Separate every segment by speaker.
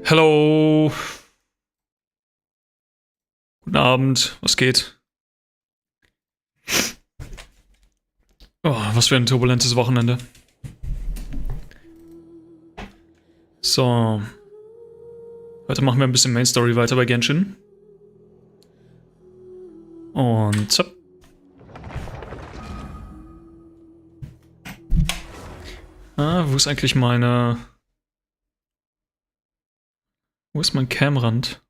Speaker 1: Hallo. Guten Abend. Was geht? Oh, was für ein turbulentes Wochenende. So. Heute machen wir ein bisschen Main Story weiter bei Genshin. Und zapp. Wo ist eigentlich meine... Wo ist mein Camrand?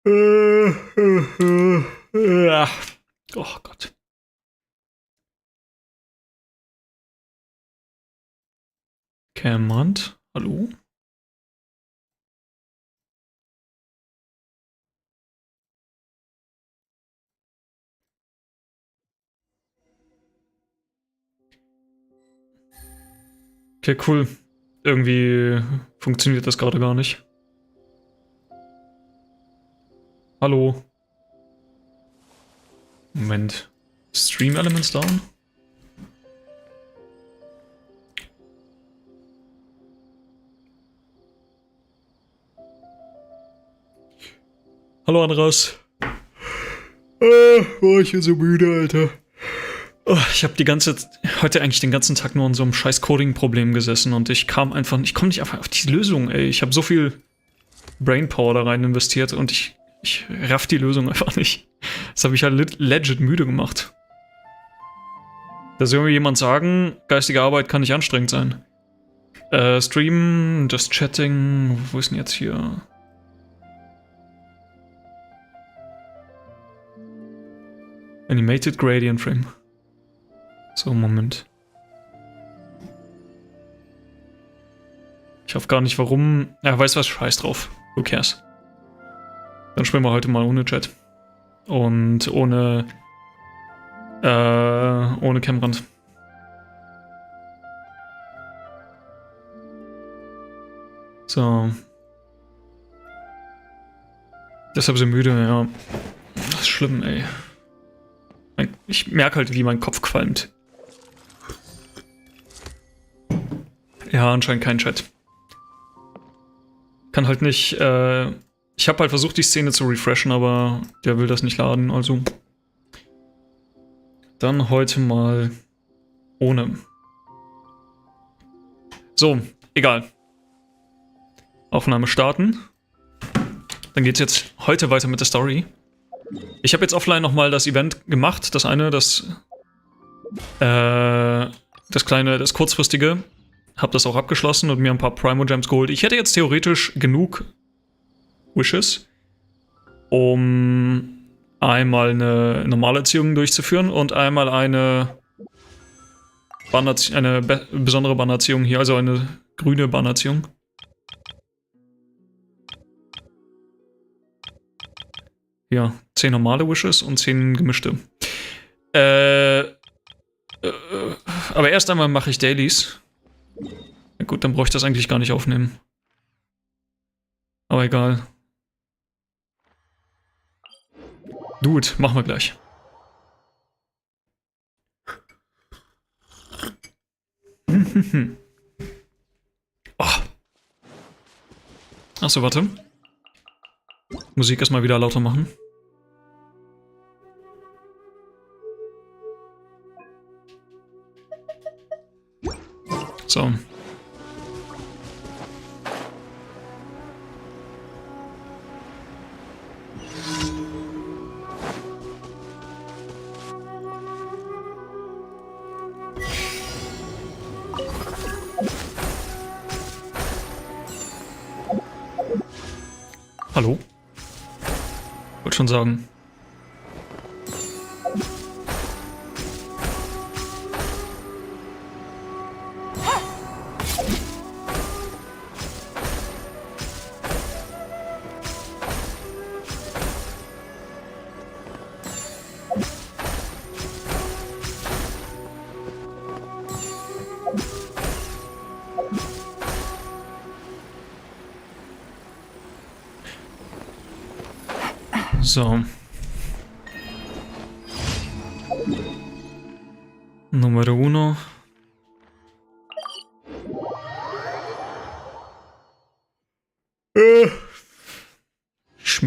Speaker 1: Oh Gott. Camrand? Hallo? Okay, cool. Irgendwie funktioniert das gerade gar nicht. Hallo? Moment. Stream Elements down? Hallo Andras. Oh, ich bin so müde, Alter. Oh, ich habe heute eigentlich den ganzen Tag nur an so einem scheiß Coding-Problem gesessen und ich komme nicht einfach auf die Lösung, ey. Ich habe so viel Brainpower da rein investiert und ich raff die Lösung einfach nicht. Das habe ich halt legit müde gemacht. Da soll mir jemand sagen, geistige Arbeit kann nicht anstrengend sein. Streamen, just chatting, wo ist denn jetzt hier? Animated Gradient Frame. So, Moment. Ich hoffe gar nicht, warum... Ja, weiß was, scheiß drauf. Who cares? Dann spielen wir heute mal ohne Chat. Und ohne Camrand. So. Deshalb so müde, ja. Das ist schlimm, ey. Ich merke halt, wie mein Kopf qualmt. Ja, anscheinend kein Chat. Kann halt nicht, ich habe halt versucht, die Szene zu refreshen, aber der will das nicht laden, also. Dann heute mal ohne. So, egal. Aufnahme starten. Dann geht's jetzt heute weiter mit der Story. Ich habe jetzt offline nochmal das Event gemacht, das kurzfristige. Hab das auch abgeschlossen und mir ein paar Primo Gems geholt. Ich hätte jetzt theoretisch genug Wishes, um einmal eine normale Erziehung durchzuführen und einmal eine besondere Bannerziehung hier, also eine grüne Bannerziehung. Ja, 10 normale Wishes und 10 gemischte. Aber erst einmal mache ich Dailies. Ja gut, dann brauche ich das eigentlich gar nicht aufnehmen. Aber egal. Dude, machen wir gleich. Oh. Achso, warte. Musik erstmal wieder lauter machen. So. Hallo? Wollte schon sagen. So. Numero uno.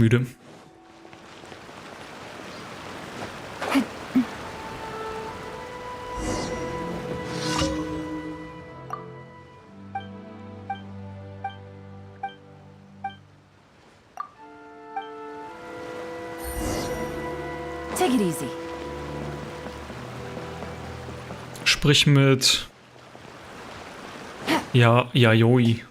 Speaker 1: müde.
Speaker 2: Take it easy.
Speaker 1: Sprich mit... Ja, Yayoi.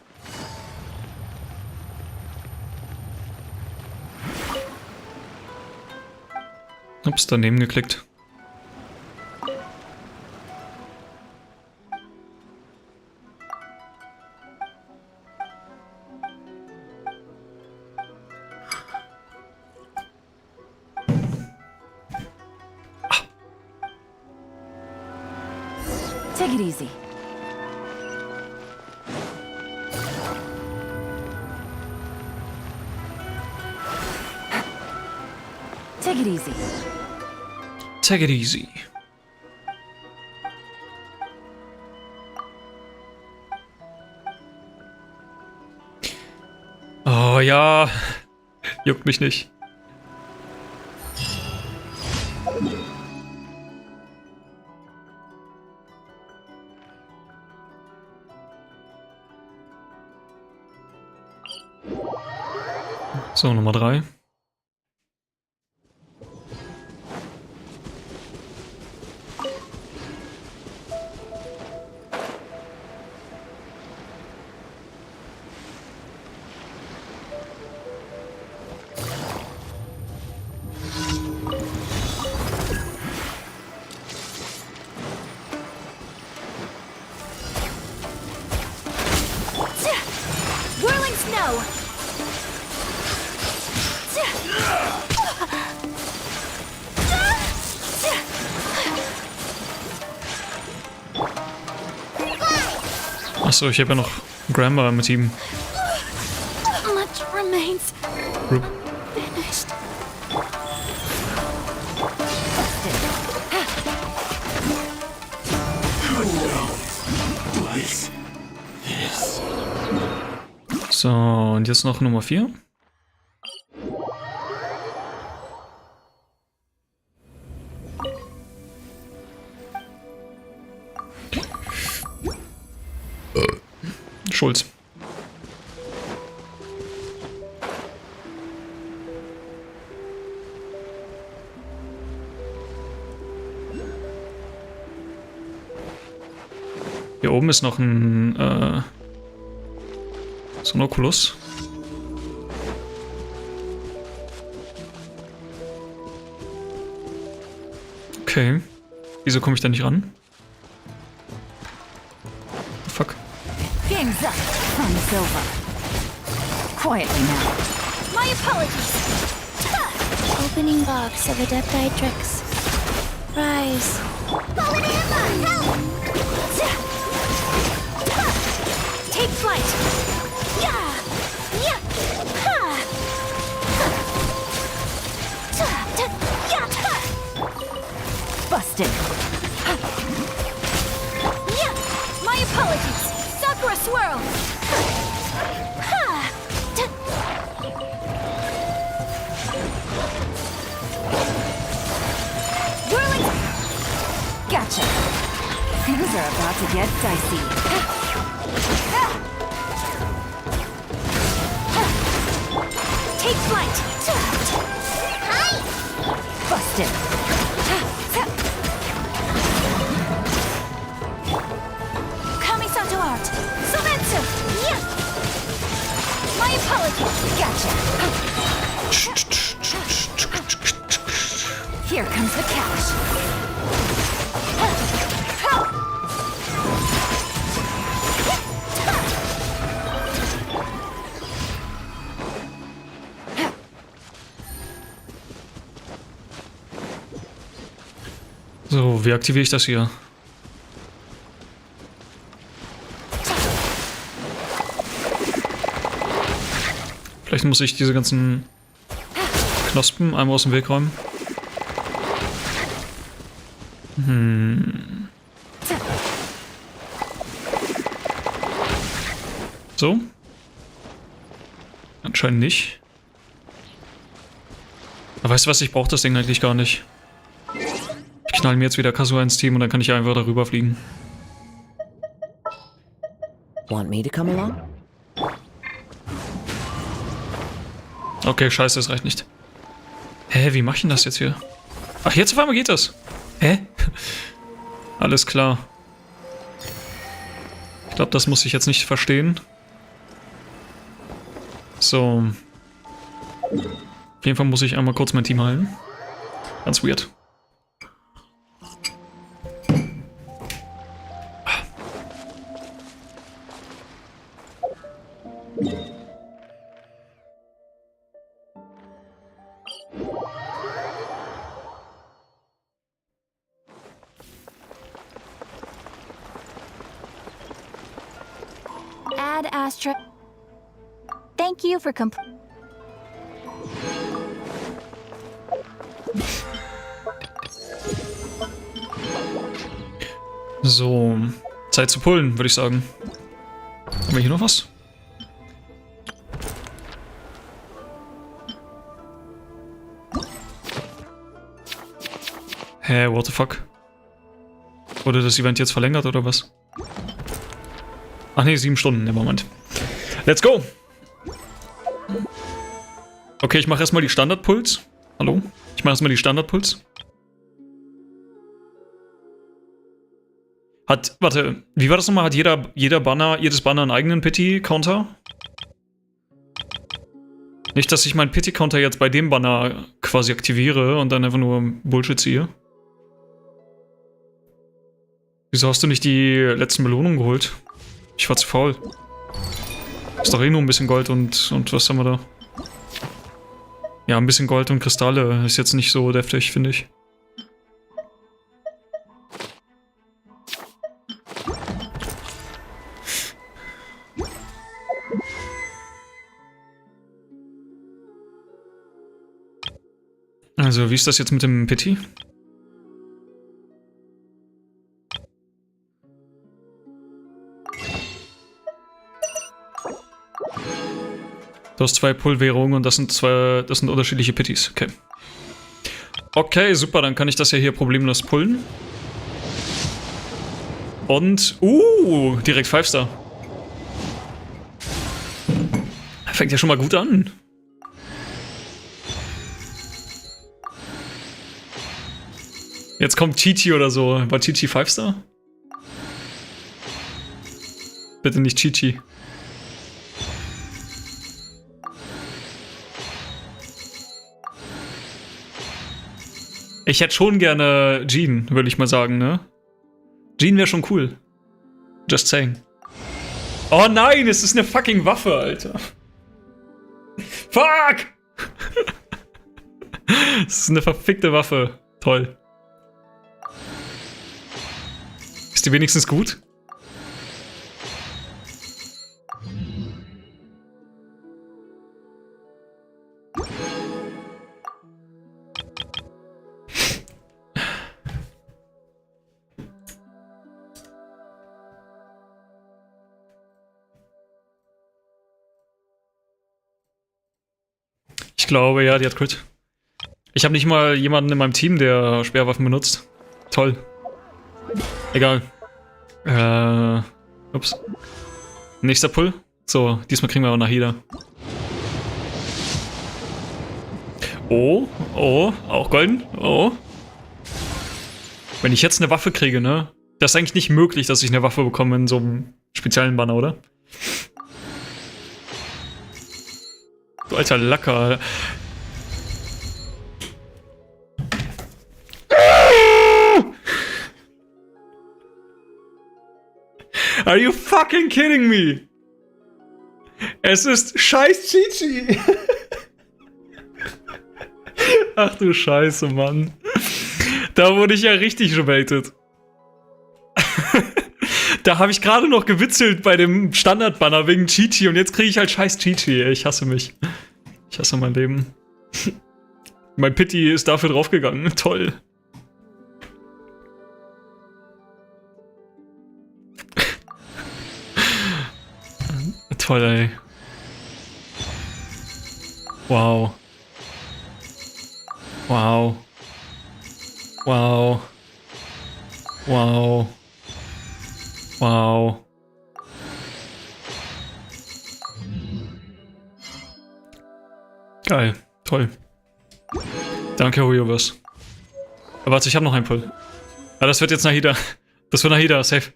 Speaker 1: Ups, daneben geklickt.
Speaker 2: Take it easy. Take it easy.
Speaker 1: Take it easy. Oh ja, juckt mich nicht. So, Nummer 3.
Speaker 2: Whirling snow.
Speaker 1: Achso, ich habe ja noch Grammar mit ihm.
Speaker 2: Much remains.
Speaker 1: Rup.
Speaker 2: Finished.
Speaker 1: So, und jetzt noch Nummer 4. Schulz. Hier oben ist noch ein Sonoculus. Okay. Wieso komme ich da nicht ran? Fuck.
Speaker 2: Game's up. Fun's over. Quietly now. My apologies.
Speaker 3: Opening box of Adepti tricks. Rise.
Speaker 2: Take flight. Yeah. Yeah. Ha. Yeah. Busted. Yeah. My apologies. Sakura swirl. Ha. Whirling. Gotcha. Things are about to get dicey. Take flight. Hi. Busted. Kamisato art. Sumeru. Yeah. My apologies. Gotcha. Here comes the catch.
Speaker 1: So, wie aktiviere ich das hier? Vielleicht muss ich diese ganzen Knospen einmal aus dem Weg räumen. So? Anscheinend nicht. Weißt du was, ich brauche das Ding eigentlich gar nicht. Ich knall mir jetzt wieder Kasu ins Team und dann kann ich einfach darüber fliegen.
Speaker 4: Want me to come along?
Speaker 1: Okay, scheiße, das reicht nicht. Hä, wie mach ich denn das jetzt hier? Ach, jetzt auf einmal geht das. Hä? Alles klar. Ich glaube, das muss ich jetzt nicht verstehen. So. Auf jeden Fall muss ich einmal kurz mein Team heilen. Ganz weird.
Speaker 2: Add Astra. Thank you for
Speaker 1: So. Zeit zu pullen, würde ich sagen. Haben wir hier noch was? Hä, what the fuck? Wurde das Event jetzt verlängert oder was? Ach ne, 7 Stunden im Moment. Let's go! Okay, ich mache erstmal die Standardpuls. Hallo? Ich mache erstmal die Standardpuls. Warte, wie war das nochmal? Hat jedes Banner einen eigenen Pity-Counter? Nicht, dass ich meinen Pity-Counter jetzt bei dem Banner quasi aktiviere und dann einfach nur Bullshit ziehe. Wieso hast du nicht die letzten Belohnungen geholt? Ich war zu faul. Ist doch eh nur ein bisschen Gold und was haben wir da? Ja, ein bisschen Gold und Kristalle ist jetzt nicht so deftig, finde ich. Also, wie ist das jetzt mit dem Pity? Du hast 2 Pull-Währungen und das sind unterschiedliche Pittys. Okay. Okay, super, dann kann ich das ja hier problemlos pullen. Und, direkt 5-Star. Fängt ja schon mal gut an. Jetzt kommt Chichi oder so. War Chichi 5-Star? Bitte nicht Chichi. Ich hätte schon gerne Jean, würde ich mal sagen, ne? Jean wäre schon cool. Just saying. Oh nein, es ist eine fucking Waffe, Alter. Fuck! Es ist eine verfickte Waffe. Toll. Ist die wenigstens gut? Ich glaube, ja, die hat Crit. Ich habe nicht mal jemanden in meinem Team, der Speerwaffen benutzt. Toll. Egal. Ups. Nächster Pull. So, diesmal kriegen wir auch nach jeder. Oh, auch golden. Oh. Wenn ich jetzt eine Waffe kriege, ne? Das ist eigentlich nicht möglich, dass ich eine Waffe bekomme in so einem speziellen Banner, oder? Du alter Lacker. Are you fucking kidding me? Es ist scheiß Chichi. Ach du Scheiße, Mann. Da wurde ich ja richtig gebaitet. Da habe ich gerade noch gewitzelt bei dem Standardbanner wegen Chichi und jetzt kriege ich halt scheiß Chichi. Ich hasse mich. Ich hasse mein Leben. Mein Pity ist dafür draufgegangen. Toll. Toll, ey. Wow. Wow. Wow. Wow. Geil. Toll. Danke, Huyobus. Aber warte, ich habe noch einen Pull. Ah, das wird jetzt Nahida. Das wird Nahida, safe.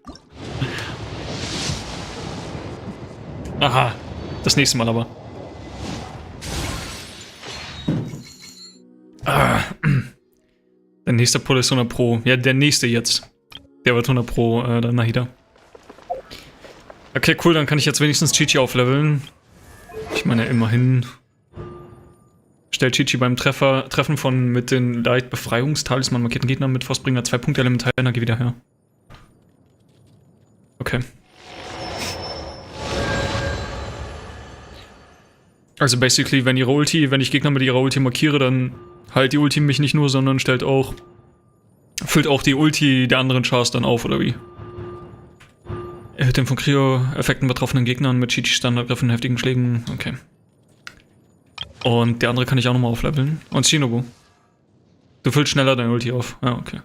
Speaker 1: Aha. Das nächste Mal aber. Ah. Der nächste Pull ist 100 Pro. Ja, der nächste jetzt. Der wird 100 Pro, dann Nahida. Okay, cool, dann kann ich jetzt wenigstens Chichi aufleveln. Ich meine, immerhin stellt Chichi beim Treffen von mit den Light-Befreiungstalisman markierten Gegnern mit Frostbringer 2 Punkte Elementarenergie wieder her. Okay. Also basically, wenn ich Gegner mit ihrer Ulti markiere, dann heilt die Ulti mich nicht nur, sondern füllt auch die Ulti der anderen Chars dann auf, oder wie? Erhöht den von Cryo-Effekten betroffenen Gegnern mit Chichi-Standardgriffen und heftigen Schlägen. Okay. Und der andere kann ich auch nochmal aufleveln. Und Shinobu. Du füllst schneller deine Ulti auf. Ah, okay.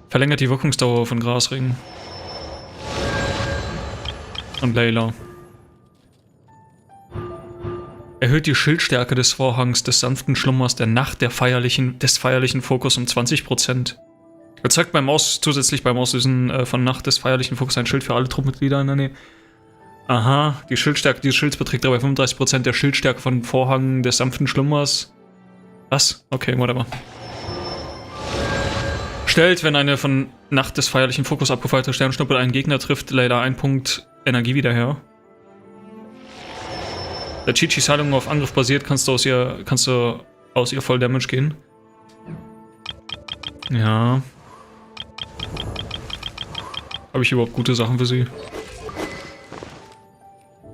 Speaker 1: Verlängert die Wirkungsdauer von Grasringen. Und Layla. Erhöht die Schildstärke des Vorhangs des sanften Schlummers der Nacht des feierlichen Fokus um 20%. Erzeugt zusätzlich beim Auslösen von Nacht des feierlichen Fokus ein Schild für alle Truppenmitglieder in der Nähe. Aha, die Schildstärke dieses Schilds beträgt dabei 35% der Schildstärke von Vorhang des sanften Schlummers. Was? Okay, whatever. Stellt, wenn eine von Nacht des feierlichen Fokus abgefeuerte Sternschnuppe einen Gegner trifft, leider 1 Punkt Energie wieder her. Da Chichis Heilung auf Angriff basiert, kannst du aus ihr Voll Damage gehen. Ja. Habe ich überhaupt gute Sachen für sie?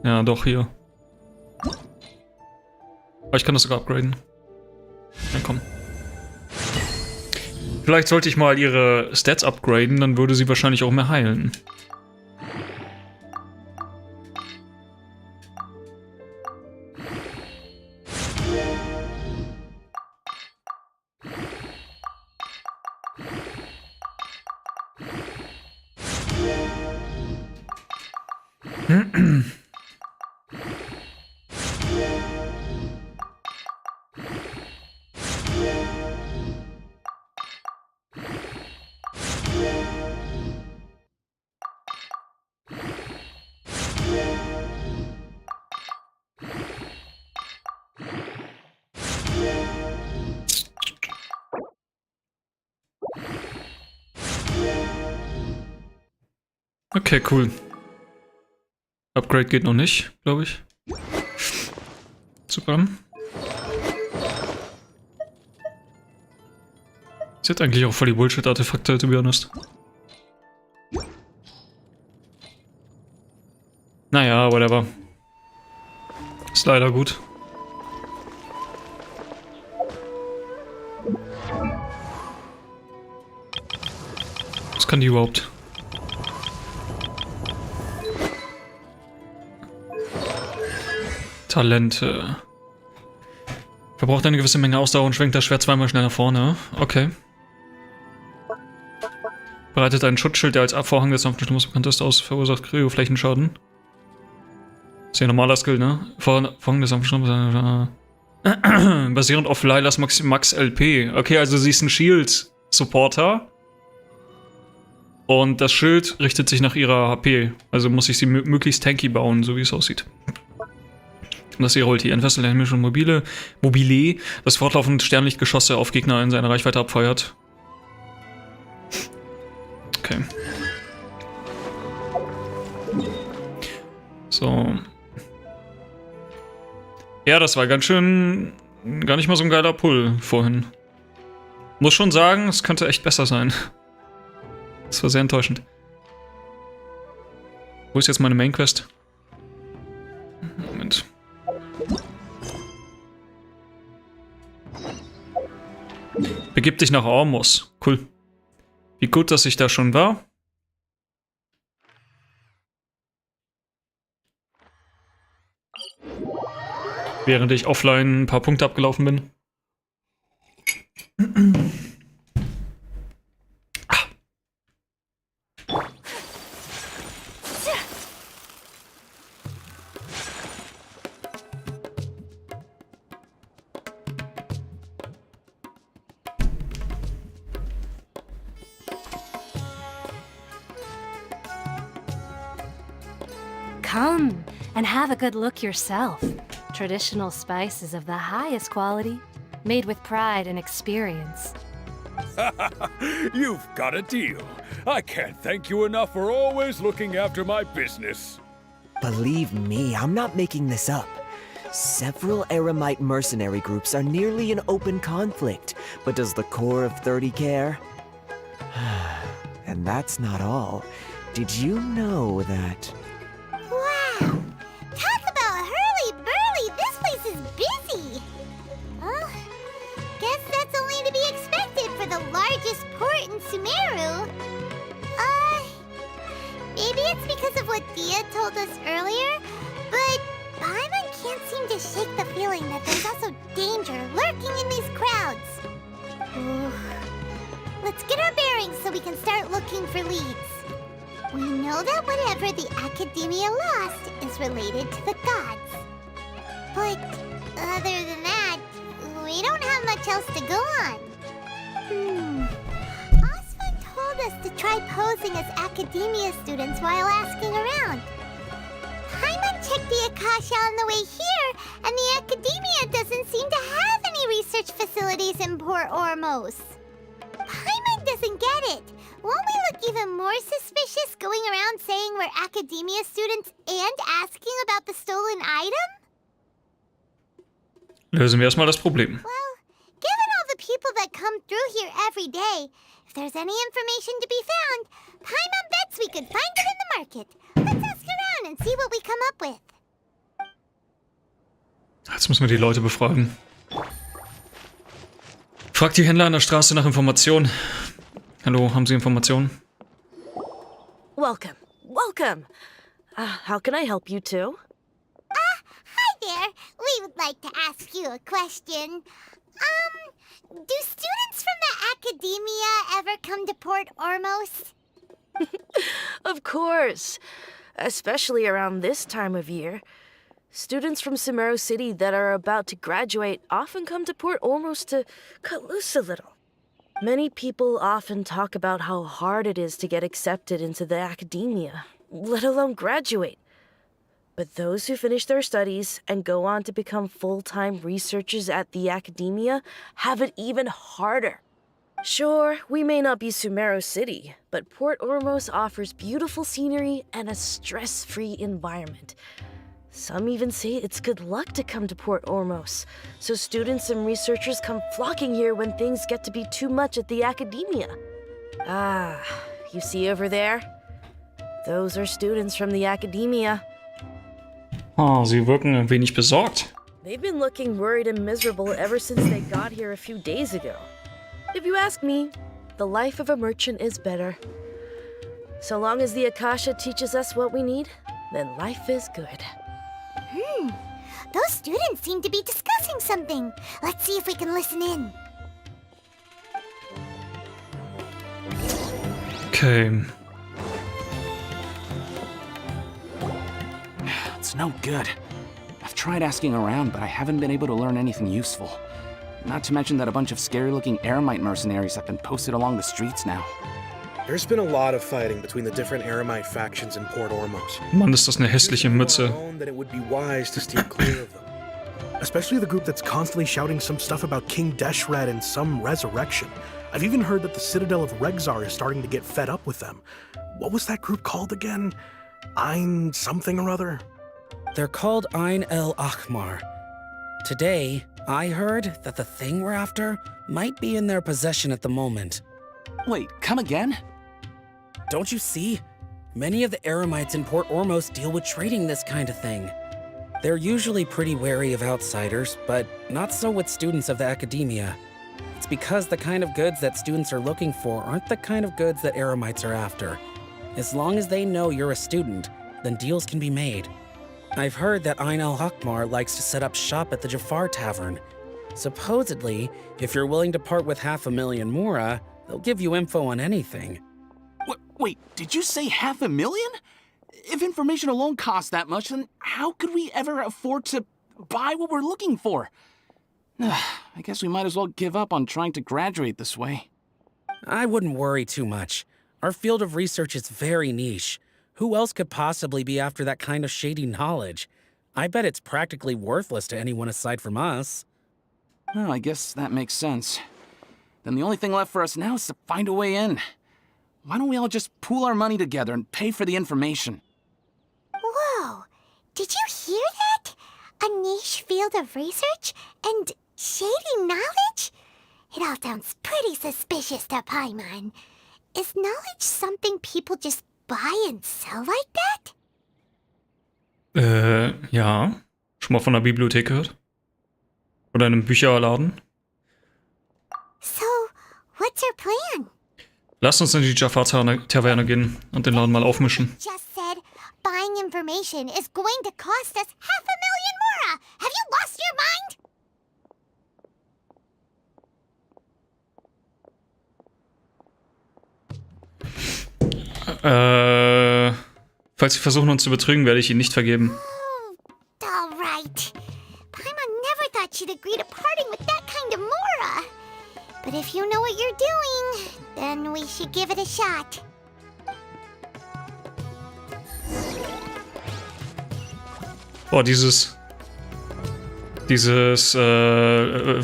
Speaker 1: Ja, doch, hier. Aber ich kann das sogar upgraden. Na komm. Vielleicht sollte ich mal ihre Stats upgraden, dann würde sie wahrscheinlich auch mehr heilen. Okay, cool. Upgrade geht noch nicht, glaube ich. Super. Sie hat eigentlich auch voll die Bullshit-Artefakte, to be honest. Naja, whatever. Ist leider gut. Was kann die überhaupt? Talente. Verbraucht eine gewisse Menge Ausdauer und schwenkt das Schwert zweimal schnell nach vorne. Okay. Bereitet einen Schutzschild, der als Vorhang des sanften Schlummers bekannt ist, aus, verursacht Kryoflächenschaden. Ist ja ein normaler Skill, ne? Vorhang des sanften Schlummers. Basierend auf Lailas Max LP. Okay, also sie ist ein Shield-Supporter. Und das Schild richtet sich nach ihrer HP. Also muss ich sie möglichst tanky bauen, so wie es aussieht. Und das ist ihre Ulti. Entfesselt heimische Mobile, das fortlaufend Sternlichtgeschosse auf Gegner in seiner Reichweite abfeuert. Okay. So. Ja, das war gar nicht mal so ein geiler Pull vorhin. Muss schon sagen, es könnte echt besser sein. Das war sehr enttäuschend. Wo ist jetzt meine Main Quest? Moment. Begib dich nach Ormus. Cool. Wie gut, dass ich da schon war. Während ich offline ein paar Punkte abgelaufen bin.
Speaker 5: Come and have a good look yourself. Traditional spices of the highest quality, made with pride and experience.
Speaker 6: You've got a deal. I can't thank you enough for always looking after my business.
Speaker 4: Believe me, I'm not making this up. Several Eremite mercenary groups are nearly in open conflict, but does the core of 30 care? And that's not all. Did you know that...
Speaker 3: Wow! Talk about hurly-burly! This place is busy! Well, guess that's only to be expected for the largest port in Sumeru. Maybe it's because of what Dia told us earlier, but Paimon can't seem to shake the feeling that there's also danger lurking in these crowds. Ooh. Let's get our bearings so we can start looking for leads. We know that whatever the Academia lost is related to the gods. But other than that, we don't have much else to go on. Osman told us to try posing as Academia students while asking around. Paimon checked the Akasha on the way here, and the Academia doesn't seem to have any research facilities in Port Ormos. Paimon doesn't get it. Won't we look even more suspicious going around saying we're Academia students and asking about the stolen item?
Speaker 1: Lösen wir erstmal das Problem.
Speaker 3: Well, given all the people that come through here every day, if there's any information to be found, Paimon bets we could find it in the market. Let's ask around and see what we come up with.
Speaker 1: Jetzt müssen wir die Leute befragen. Fragt die Händler an der Straße nach Informationen. Hallo, haben Sie Informationen?
Speaker 7: Welcome. Welcome. How can I help you too?
Speaker 3: Hi there. We would like to ask you a question. Do students from the Academia ever come to Port Ormos?
Speaker 7: Of course. Especially around this time of year. Students from Sumeru City that are about to graduate often come to Port Ormos to cut loose a little. Many people often talk about how hard it is to get accepted into the Academia, let alone graduate. But those who finish their studies and go on to become full-time researchers at the Academia have it even harder. Sure, we may not be Sumeru City, but Port Ormos offers beautiful scenery and a stress-free environment. Some even say it's good luck to come to Port Ormos, so students and researchers come flocking here when things get to be too much at the Academia. Ah, you see over there? Those are students from the Academia.
Speaker 1: Oh, sie wirken ein wenig besorgt.
Speaker 7: They've been looking worried and miserable ever since they got here a few days ago. If you ask me, the life of a merchant is better. So long as the Akasha teaches us what we need, then life is good.
Speaker 3: Those students seem to be discussing something. Let's see if we can listen in.
Speaker 1: Okay.
Speaker 8: It's no good. I've tried asking around, but I haven't been able to learn anything useful. Not to mention that a bunch of scary-looking Eremite mercenaries have been posted along the streets now.
Speaker 9: There's been a lot of fighting between the different Eremite factions in Port Ormos.
Speaker 1: Mann, ist das eine hässliche Mütze.
Speaker 9: That it would be wise to steer clear of them. Especially the group that's constantly shouting some stuff about King Deshret and some resurrection. I've even heard that the Citadel of Regzar is starting to get fed up with them. What was that group called again? Ein something or other?
Speaker 10: They're called Ein el Ahmar. Today, I heard that the thing we're after might be in their possession at the moment.
Speaker 8: Wait, come again?
Speaker 10: Don't you see? Many of the Eremites in Port Ormos deal with trading this kind of thing. They're usually pretty wary of outsiders, but not so with students of the Academia. It's because the kind of goods that students are looking for aren't the kind of goods that Eremites are after. As long as they know you're a student, then deals can be made. I've heard that Ein al-Hakmar likes to set up shop at the Jafar Tavern. Supposedly, if you're willing to part with 500,000 mora, they'll give you info on anything.
Speaker 8: Wait, did you say 500,000? If information alone costs that much, then how could we ever afford to buy what we're looking for? I guess we might as well give up on trying to graduate this way.
Speaker 10: I wouldn't worry too much. Our field of research is very niche. Who else could possibly be after that kind of shady knowledge? I bet it's practically worthless to anyone aside from us.
Speaker 8: Well, I guess that makes sense. Then the only thing left for us now is to find a way in. Why don't we all just pool our money together and pay for the information?
Speaker 3: Whoa! Did you hear that? A niche field of research and shady knowledge? It all sounds pretty suspicious to Paimon. Is knowledge something people just buy and sell like that?
Speaker 1: Ja. Schon mal von der Bibliothek gehört? Oder einem Bücherladen?
Speaker 3: So, what's your plan?
Speaker 1: Lass uns in die Jafar-Taverne gehen und den Laden mal aufmischen.
Speaker 3: Just said buying information is going to cost us 500,000 mora. Have you lost your mind?
Speaker 1: Falls Sie versuchen, uns zu betrügen, werde ich Ihnen nicht vergeben.
Speaker 3: Oh, all right. Paimon never thought she'd agree to parting with that kind of mora. But if you know what you're doing, then we should give it a shot.
Speaker 1: Boah, dieses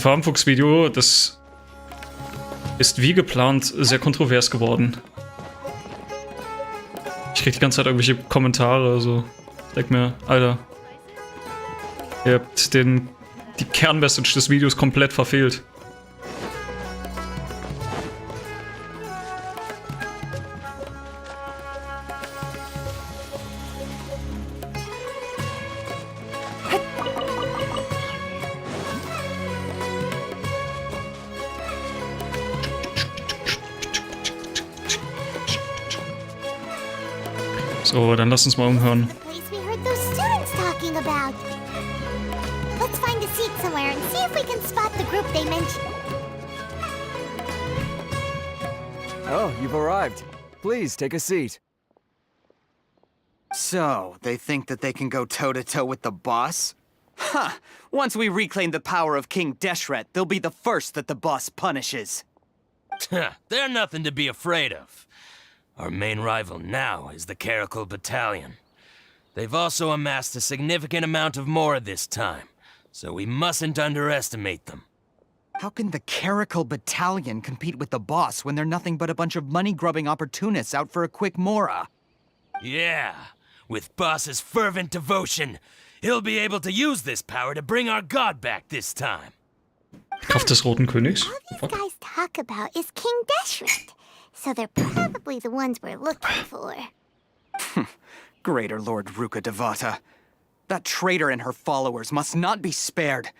Speaker 1: Farbenfuchs-Video, das ist wie geplant sehr kontrovers geworden. Ich krieg die ganze Zeit irgendwelche Kommentare, so. Ich denk mir, Alter, ihr habt die Kernmessage des Videos komplett verfehlt. So, dann lass uns mal umhören.
Speaker 3: The place we heard those students talking about. Let's find a seat somewhere and see if we can spot the group they mentioned.
Speaker 4: Oh, you've arrived. Please take a seat.
Speaker 11: So, they think that they can go toe-to-toe with the boss? Ha! Once we reclaim the power of King Deshret, they'll be the first that the boss punishes.
Speaker 12: They're nothing to be afraid of. Our main rival now is the Caracal Battalion. They've also amassed a significant amount of more this time, so we mustn't underestimate them.
Speaker 11: How can the Caracal Battalion compete with the boss when they're nothing but a bunch of money-grubbing opportunists out for a quick mora?
Speaker 12: Yeah, with boss's fervent devotion, he'll be able to use this power to bring our god back this time.
Speaker 1: Kraft des Roten Königs?
Speaker 3: All these guys talk about is King Deshret. So they're probably the ones we're looking for.
Speaker 11: Greater Lord Ruka Devata. That traitor and her followers must not be spared.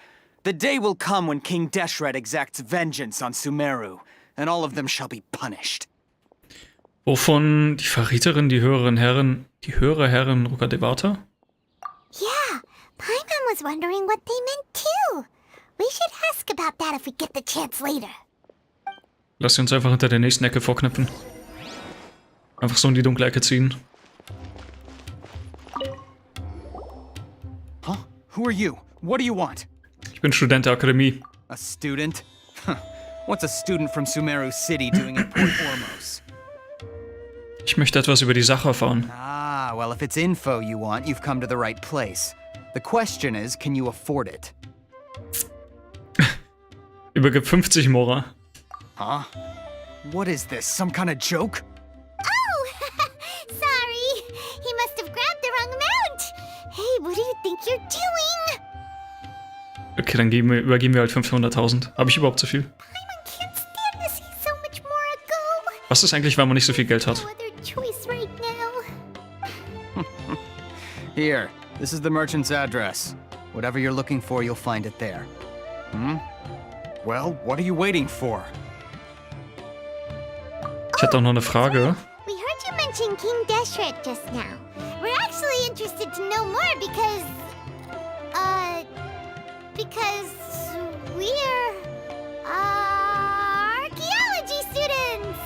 Speaker 11: The day will come when King Deshret exacts vengeance on Sumeru, and all of them shall be punished.
Speaker 1: Wovon die Verräterin, die höhere Herrin Ruka Devata?
Speaker 3: Yeah, Paimon was wondering what they meant too. We should ask about that if we get the chance later.
Speaker 1: Lass sie uns einfach hinter der nächsten Ecke vorknüpfen. Einfach so in die dunkle Ecke ziehen.
Speaker 11: Huh? Who are you? What do you want?
Speaker 1: Ich bin Student der Akademie.
Speaker 11: A student? What's a student from Sumeru City doing in Port Ormos?
Speaker 1: Ich möchte etwas über die Sache erfahren.
Speaker 11: Ah, well, if it's info you want, you've come to the right place. The question is, can you afford it?
Speaker 1: Übergib 50 Mora.
Speaker 11: Huh? What is this, some kind of joke?
Speaker 3: Oh! Sorry! He must have grabbed the wrong amount! Hey, what do you think you're doing?
Speaker 1: Okay, dann übergeben wir halt 500.000. Habe ich überhaupt zu viel?
Speaker 3: Paimon can't stand to see so much more go.
Speaker 1: Was ist eigentlich, wenn man nicht so viel Geld hat?
Speaker 3: No other choice right now.
Speaker 11: Here, this is the merchant's address. Whatever you're looking for, you'll find it there. Well, what are you waiting for?
Speaker 1: Ich hätte auch noch eine Frage.
Speaker 3: We heard you mention King Deshret just now. We're actually interested to know more because we're archaeology students.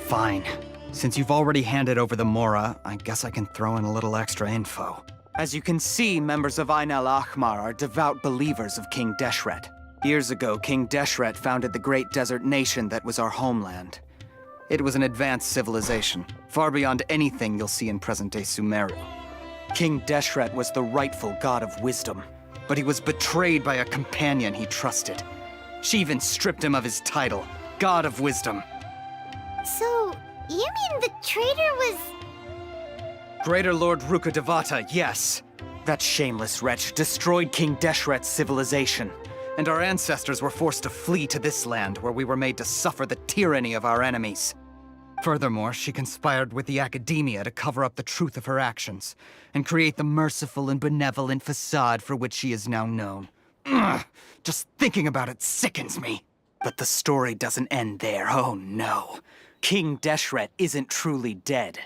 Speaker 11: Fine. Since you've already handed over the Mora, I guess I can throw in a little extra info. As you can see, members of Ain al-Ahmar are devout believers of King Deshret. Years ago, King Deshret founded the great desert nation that was our homeland. It was an advanced civilization, far beyond anything you'll see in present-day Sumeru. King Deshret was the rightful god of wisdom, but he was betrayed by a companion he trusted. She even stripped him of his title, God of Wisdom.
Speaker 3: So, you mean the traitor was...
Speaker 11: Greater Lord Rukkhadevata, yes. That shameless wretch destroyed King Deshret's civilization, and our ancestors were forced to flee to this land where we were made to suffer the tyranny of our enemies. Furthermore, she conspired with the Academia to cover up the truth of her actions, and create the merciful and benevolent facade for which she is now known. Ugh, just thinking about it sickens me. But the story doesn't end there, oh no. King Deshret isn't truly dead.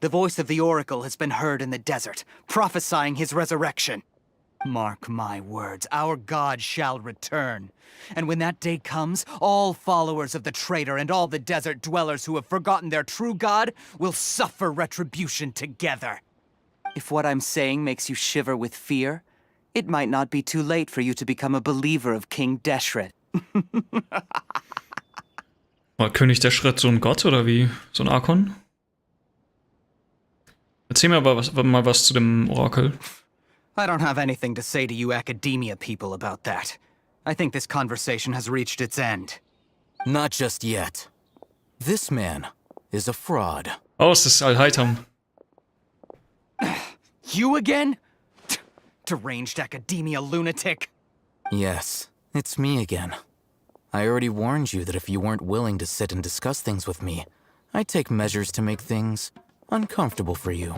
Speaker 11: The voice of the Oracle has been heard in the desert, prophesying his resurrection. Mark my words, our god shall return. And when that day comes, all followers of the traitor and all the desert dwellers who have forgotten their true god will suffer retribution together. If what I'm saying makes you shiver with fear, it might not be too late for you to become a believer of King Deshret.
Speaker 1: War König Deshret so ein Gott oder wie? So ein Arkon? Erzähl mir aber mal was zu dem Orakel.
Speaker 11: I don't have anything to say to you Academia people about that. I think this conversation has reached its end.
Speaker 13: Not just yet. This man is a fraud.
Speaker 1: Oh, es ist Al-Haytham.
Speaker 11: You again? Deranged Academia lunatic.
Speaker 13: Yes, it's me again. I already warned you that if you weren't willing to sit and discuss things with me, I'd take measures to make things uncomfortable for you.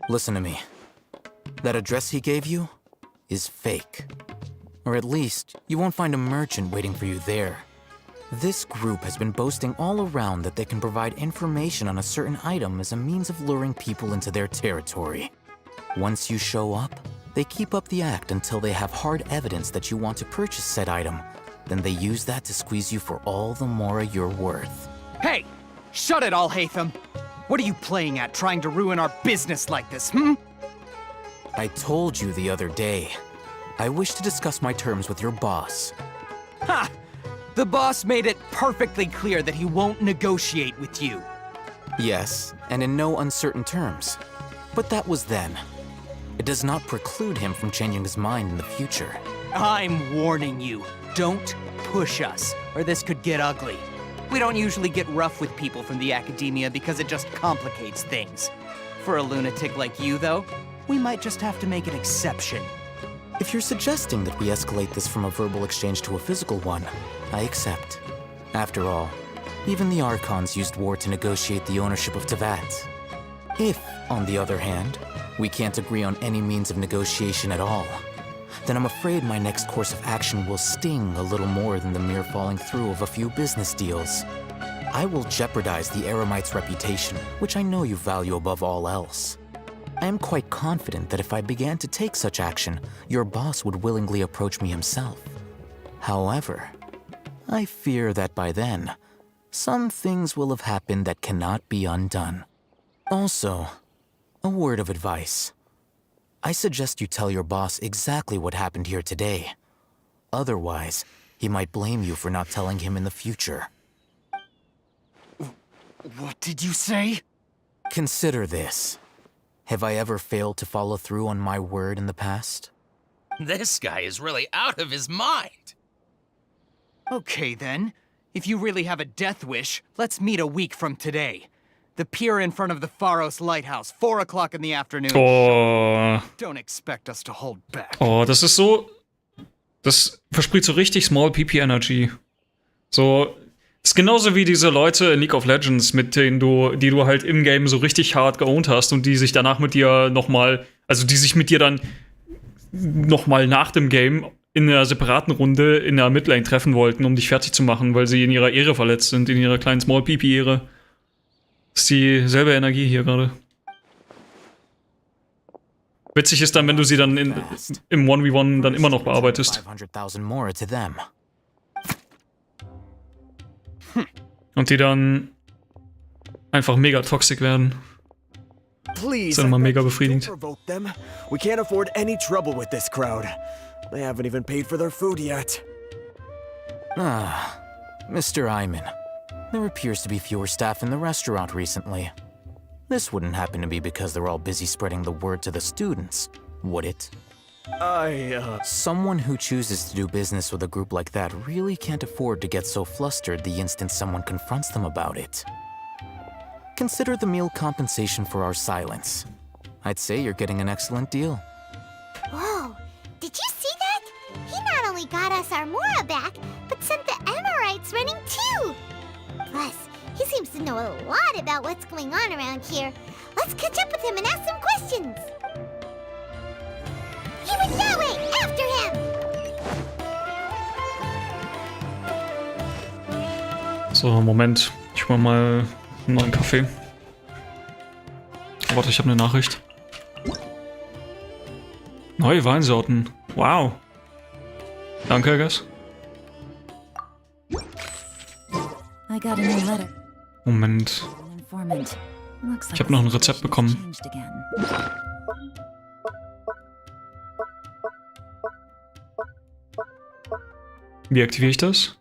Speaker 13: Listen to me. That address he gave you is fake. Or at least, you won't find a merchant waiting for you there. This group has been boasting all around that they can provide information on a certain item as a means of luring people into their territory. Once you show up, they keep up the act until they have hard evidence that you want to purchase said item. Then they use that to squeeze you for all the more you're worth.
Speaker 11: Hey! Shut it, Al-Haytham! What are you playing at, trying to ruin our business like this, hmm?
Speaker 13: I told you the other day. I wish to discuss my terms with your boss.
Speaker 11: Ha! The boss made it perfectly clear that he won't negotiate with you.
Speaker 13: Yes, and in no uncertain terms. But that was then. It does not preclude him from changing his mind in the future.
Speaker 11: I'm warning you. Don't push us, or this could get ugly. We don't usually get rough with people from the Academia because it just complicates things. For a lunatic like you, though, we might just have to make an exception.
Speaker 13: If you're suggesting that we escalate this from a verbal exchange to a physical one, I accept. After all, even the Archons used war to negotiate the ownership of Teyvat. If, on the other hand, we can't agree on any means of negotiation at all, then I'm afraid my next course of action will sting a little more than the mere falling through of a few business deals. I will jeopardize the Eremite's reputation, which I know you value above all else. I am quite confident that if I began to take such action, your boss would willingly approach me himself. However, I fear that by then, some things will have happened that cannot be undone. Also, a word of advice. I suggest you tell your boss exactly what happened here today. Otherwise, he might blame you for not telling him in the future.
Speaker 11: What did you say?
Speaker 13: Consider this. Have I ever failed to follow through on my word in the past?
Speaker 12: This guy is really out of his mind.
Speaker 11: Okay then. If you really have a death wish, let's meet a week from today. The pier in front of the Pharos Lighthouse, 4 o'clock in the afternoon.
Speaker 1: Oh.
Speaker 11: Don't expect us to hold back.
Speaker 1: Oh, das ist so... Das verspricht so richtig Small PP Energy. So... Das ist genauso wie diese Leute in League of Legends, mit denen die du halt im Game so richtig hart geowned hast und die sich danach mit dir nochmal... Also die sich mit dir dann nochmal nach dem Game in einer separaten Runde in der Midlane treffen wollten, um dich fertig zu machen, weil sie in ihrer Ehre verletzt sind, in ihrer kleinen Small PP-Ehre. Das ist dieselbe Energie hier gerade. Witzig ist dann, wenn du sie dann im 1v1 dann immer noch bearbeitest.
Speaker 13: 500,000 more to them.
Speaker 1: Und die dann einfach mega toxic werden.
Speaker 4: Please,
Speaker 1: ist dann immer mega befriedigend.
Speaker 4: provoke them. We can't afford any trouble with this crowd. They haven't even paid for their food yet.
Speaker 13: Ah, Mr. Iman. There appears to be fewer staff in the restaurant recently. This wouldn't happen to be because they're all busy spreading the word to the students, would it? Someone who chooses to do business with a group like that really can't afford to get so flustered the instant someone confronts them about it. Consider the meal compensation for our silence. I'd say you're getting an excellent deal.
Speaker 3: Whoa, did you see that? He not only got us our Mora back, but sent the Amorites running too. Plus, he seems to know a lot about what's going on around here. Let's catch up with him and ask some questions. He went that way! After him!
Speaker 1: So, Moment. Ich mach mal einen neuen Kaffee. Oh, warte, ich habe eine Nachricht. Neue Weinsorten. Wow. Danke, I guess.
Speaker 5: I got a new letter.
Speaker 1: Moment.
Speaker 5: An informant. Looks
Speaker 1: Ich habe noch ein Rezept bekommen.
Speaker 5: changed again.
Speaker 1: Wie aktiviere ich das?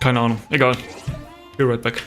Speaker 1: Keine Ahnung. Egal. Be right back.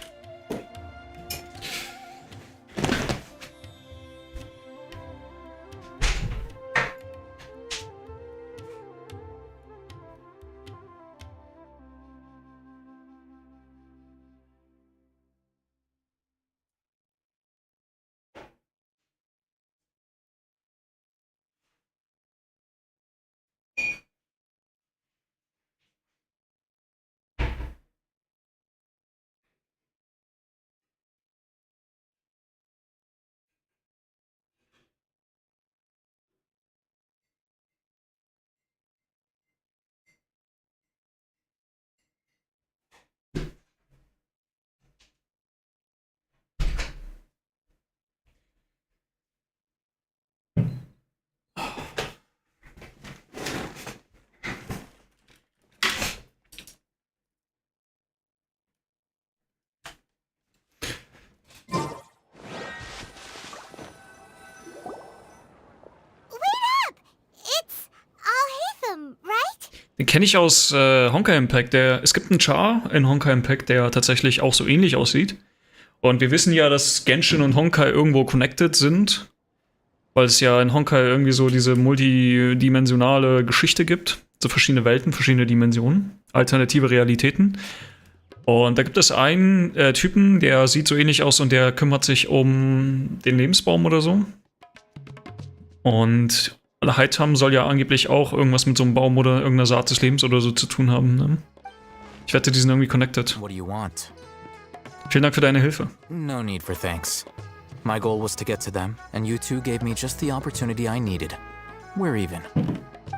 Speaker 1: Den kenne ich aus Honkai Impact. Es gibt einen Char in Honkai Impact, der tatsächlich auch so ähnlich aussieht. Und wir wissen ja, dass Genshin und Honkai irgendwo connected sind, weil es ja in Honkai irgendwie so diese multidimensionale Geschichte gibt. So verschiedene Welten, verschiedene Dimensionen, alternative Realitäten. Und da gibt es einen Typen, der sieht so ähnlich aus und der kümmert sich um den Lebensbaum oder so. Und Heitam soll ja angeblich auch irgendwas mit so einem Baum oder irgendeiner Saat des Lebens oder so zu tun haben. Ne? Ich wette, die sind irgendwie connected.
Speaker 13: What do you want?
Speaker 1: Vielen Dank für deine Hilfe.
Speaker 13: No need for thanks. My goal was to get to them, and you two gave me just the opportunity I needed. We're even.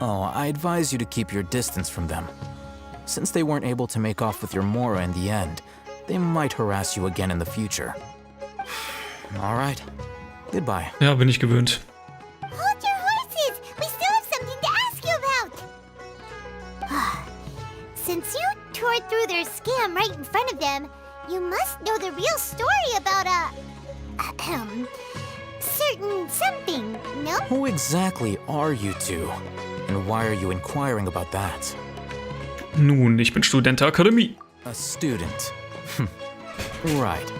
Speaker 13: Oh, I advise you to keep your distance from them. Since they weren't able to make off with your Mora in the end, they might harass you again in the future. All right. Goodbye.
Speaker 1: Ja, bin ich gewöhnt.
Speaker 3: Hold your horses! We still have something to ask you about! Since you tore through their scam right in front of them, you must know the real story about certain something, no?
Speaker 13: Who exactly are you two? And why are you inquiring about that?
Speaker 1: Nun, ich bin Student der Akademie.
Speaker 13: A student. Right.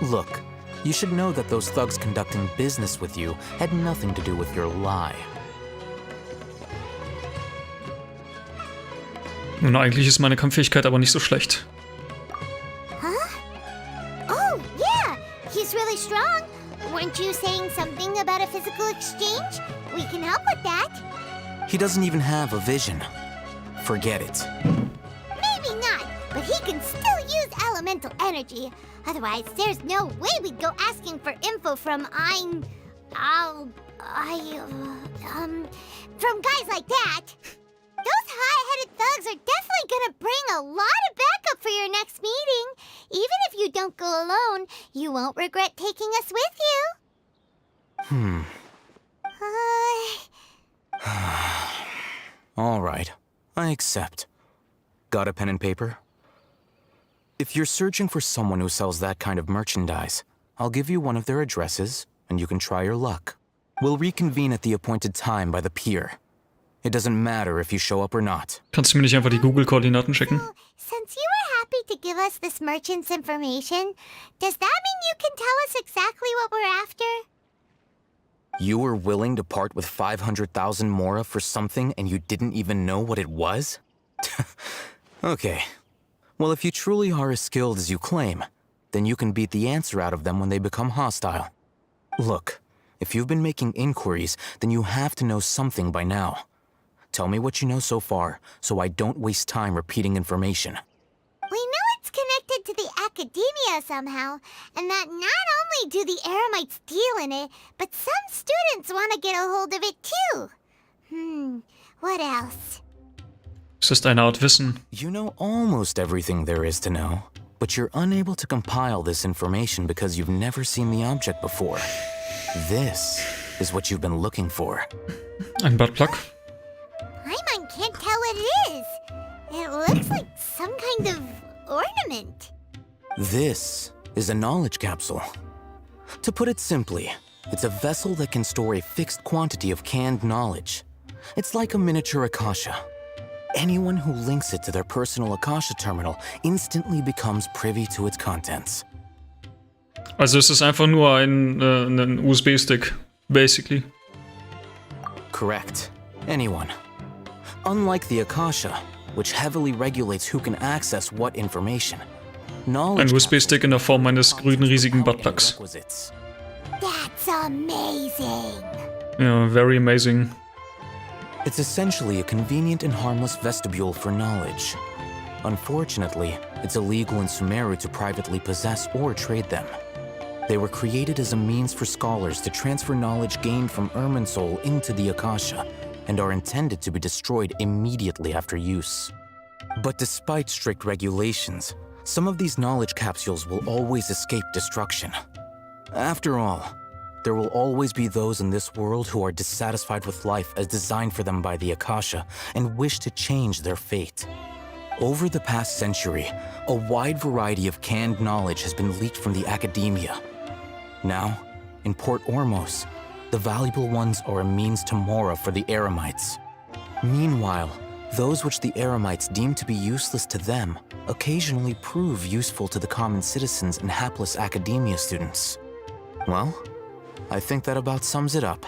Speaker 13: Look, you should know that those thugs conducting business with you had nothing to do with your lie.
Speaker 1: Nun, eigentlich ist meine Kampffähigkeit aber nicht so schlecht.
Speaker 3: Oh, yeah! He's really strong! Weren't you saying something about a physical exchange? We can help with that.
Speaker 13: He doesn't even have a vision. Forget it.
Speaker 3: Maybe not, but he can still use elemental energy. Otherwise, there's no way we'd go asking for info from From guys like that. Those hot-headed thugs are definitely gonna bring a lot of backup for your next meeting. Even if you don't go alone, you won't regret taking us with you.
Speaker 13: All right, I accept. Got a pen and paper? If you're searching for someone who sells that kind of merchandise, I'll give you one of their addresses, and you can try your luck. We'll reconvene at the appointed time by the pier. It doesn't matter if you show up or not.
Speaker 1: Kannst du mir nicht einfach die Google-Koordinaten schicken?
Speaker 3: Since you were happy to give us this merchant's information, does that mean you can tell us exactly what we're after?
Speaker 13: You were willing to part with 500,000 mora for something and you didn't even know what it was? Okay. Well, if you truly are as skilled as you claim, then you can beat the answer out of them when they become hostile. Look, if you've been making inquiries, then you have to know something by now. Tell me what you know so far, so I don't waste time repeating information.
Speaker 3: We know it's connected to the academia somehow, and that not only do the Eremites deal in it, but some students want to get a hold of it too. What else?
Speaker 1: Es ist eine Art Wissen.
Speaker 13: You know almost everything there is to know, but you're unable to compile this information because you've never seen the object before. This is what you've been looking for.
Speaker 1: Ein Buttplug.
Speaker 3: Paimon can't tell what it is. It looks like some kind of ornament.
Speaker 13: This is a knowledge capsule. To put it simply, it's a vessel that can store a fixed quantity of canned knowledge. It's like a miniature Akasha. Anyone who links it to their personal Akasha terminal instantly becomes privy to its contents.
Speaker 1: Also es ist einfach nur ein USB-Stick, basically.
Speaker 13: Correct. Anyone. Unlike the Akasha, which heavily regulates who can access what information,
Speaker 1: ein USB-Stick in der Form eines grünen riesigen Buttplugs.
Speaker 3: That's amazing.
Speaker 1: Ja, very amazing.
Speaker 13: It's essentially a convenient and harmless vestibule for knowledge. Unfortunately, it's illegal in Sumeru to privately possess or trade them. They were created as a means for scholars to transfer knowledge gained from Irminsul into the Akasha, and are intended to be destroyed immediately after use. But despite strict regulations, some of these knowledge capsules will always escape destruction. After all, there will always be those in this world who are dissatisfied with life as designed for them by the Akasha and wish to change their fate. Over the past century, a wide variety of canned knowledge has been leaked from the academia. Now, in Port Ormos, the valuable ones are a means to mora for the Eremites. Meanwhile, those which the Eremites deem to be useless to them occasionally prove useful to the common citizens and hapless academia students. Well, I think that about sums it up.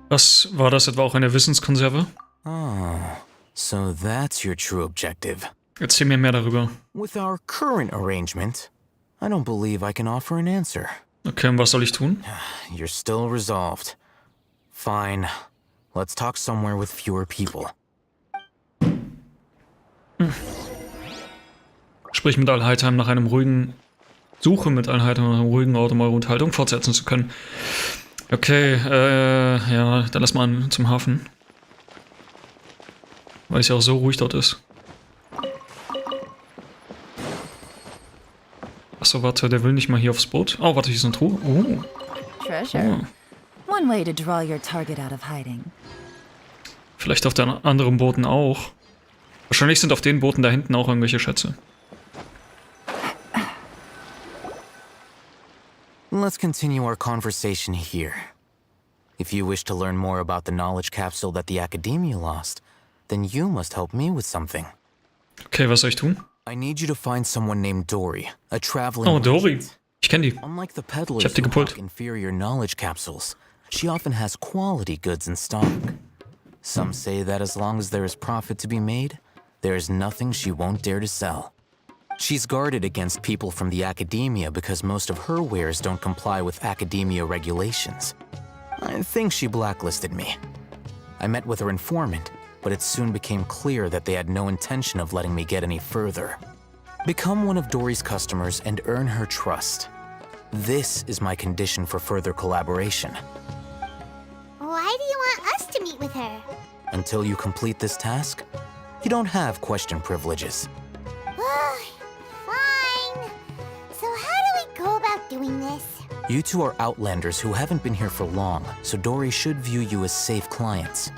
Speaker 1: Was war das etwa auch eine Wissenskonserve?
Speaker 13: Oh, so that's your true objective.
Speaker 1: Erzähl mir mehr darüber.
Speaker 13: With our current arrangement, I don't believe I can offer an answer.
Speaker 1: Okay, und was soll ich tun?
Speaker 13: You're still resolved. Fine. Let's talk somewhere with fewer people.
Speaker 1: Sprich mit Allheilheim nach einem ruhigen... Suche mit Allheilheim nach einem ruhigen Ort, um eure Unterhaltung fortsetzen zu können. Okay, ja, dann lass mal zum Hafen. Weil es ja auch so ruhig dort ist. Achso, warte, der will nicht mal hier aufs Boot. Oh, warte, hier ist eine Truhe. Oh.
Speaker 14: Treasure.
Speaker 1: Oh.
Speaker 14: One way to draw your target out of hiding.
Speaker 1: Vielleicht auf den anderen Booten auch. Wahrscheinlich sind auf den Booten da hinten auch irgendwelche Schätze.
Speaker 13: Let's continue our conversation here. If you wish to learn more about the knowledge capsule that the Academia lost, then you must help me with something.
Speaker 1: Okay, was soll ich tun?
Speaker 13: I need you to find someone named Dory, a traveling...
Speaker 1: Oh, Dory. Ich kenne die.
Speaker 13: Unlike the peddlers
Speaker 1: Ich hab die
Speaker 13: who
Speaker 1: gepult.
Speaker 13: hawk inferior knowledge capsules, she often has quality goods in stock. Some say that as long as there is profit to be made, there is nothing she won't dare to sell. She's guarded against people from the academia because most of her wares don't comply with academia regulations. I think she blacklisted me. I met with her informant, but it soon became clear that they had no intention of letting me get any further. Become one of Dory's customers and earn her trust. This is my condition for further collaboration.
Speaker 3: Why do you want us to meet with her?
Speaker 13: Until you complete this task, you don't have question privileges.
Speaker 3: Fine. So how do we go about doing this?
Speaker 13: You two are outlanders who haven't been here for long, so Dory should view you as safe clients.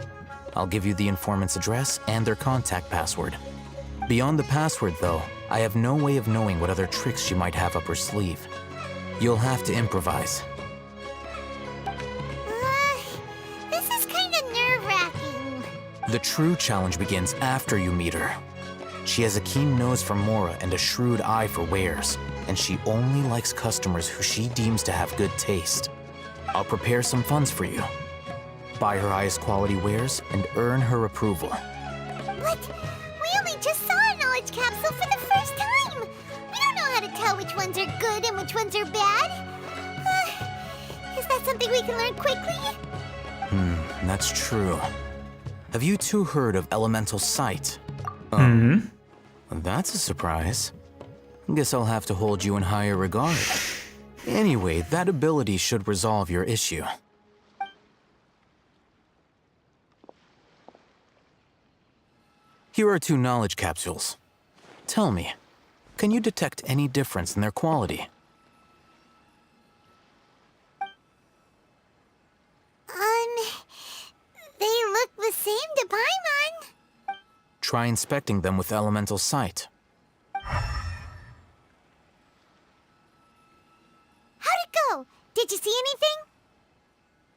Speaker 13: I'll give you the informant's address and their contact password. Beyond the password, though, I have no way of knowing what other tricks she might have up her sleeve. You'll have to improvise.
Speaker 3: This is kind of nerve-wracking.
Speaker 13: The true challenge begins after you meet her. She has a keen nose for Mora and a shrewd eye for wares, and she only likes customers who she deems to have good taste. I'll prepare some funds for you. Buy her highest quality wares and earn her approval.
Speaker 3: But we only just saw a knowledge capsule for the first time. We don't know how to tell which ones are good and which ones are bad. Is that something we can learn quickly?
Speaker 13: That's true. Have you two heard of elemental sight? That's a surprise. Guess I'll have to hold you in higher regard. Anyway, that ability should resolve your issue. Here are 2 knowledge capsules. Tell me, can you detect any difference in their quality?
Speaker 3: They look the same to Paimon.
Speaker 13: Try inspecting them with elemental sight.
Speaker 3: How'd it go? Did you see anything?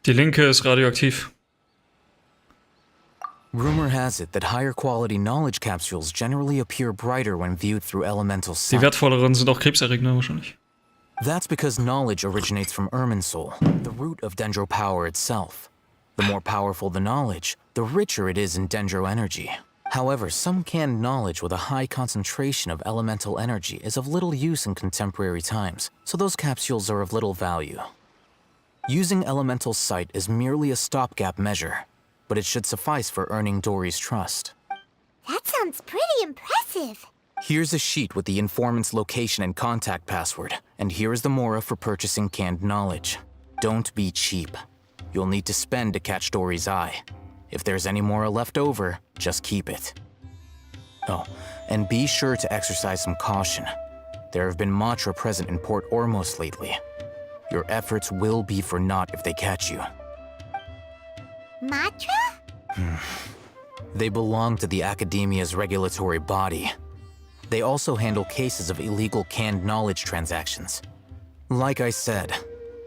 Speaker 1: Die linke ist radioaktiv.
Speaker 13: Rumor has it that higher quality knowledge capsules generally appear brighter when viewed through elemental
Speaker 1: Die
Speaker 13: sight.
Speaker 1: wertvolleren sind auch krebserregender wahrscheinlich.
Speaker 13: That's because knowledge originates from Irminsul, the root of Dendro power itself. The more powerful the knowledge, the richer it is in Dendro energy. However, some canned knowledge with a high concentration of elemental energy is of little use in contemporary times, so those capsules are of little value. Using elemental sight is merely a stopgap measure, but it should suffice for earning Dory's trust.
Speaker 3: That sounds pretty impressive.
Speaker 13: Here's a sheet with the informant's location and contact password, and here is the Mora for purchasing canned knowledge. Don't be cheap. You'll need to spend to catch Dory's eye. If there's any Mora left over, just keep it. Oh, and be sure to exercise some caution. There have been Matra present in Port Ormos lately. Your efforts will be for naught if they catch you.
Speaker 3: Matra?
Speaker 13: They belong to the Academia's regulatory body. They also handle cases of illegal canned knowledge transactions. Like I said,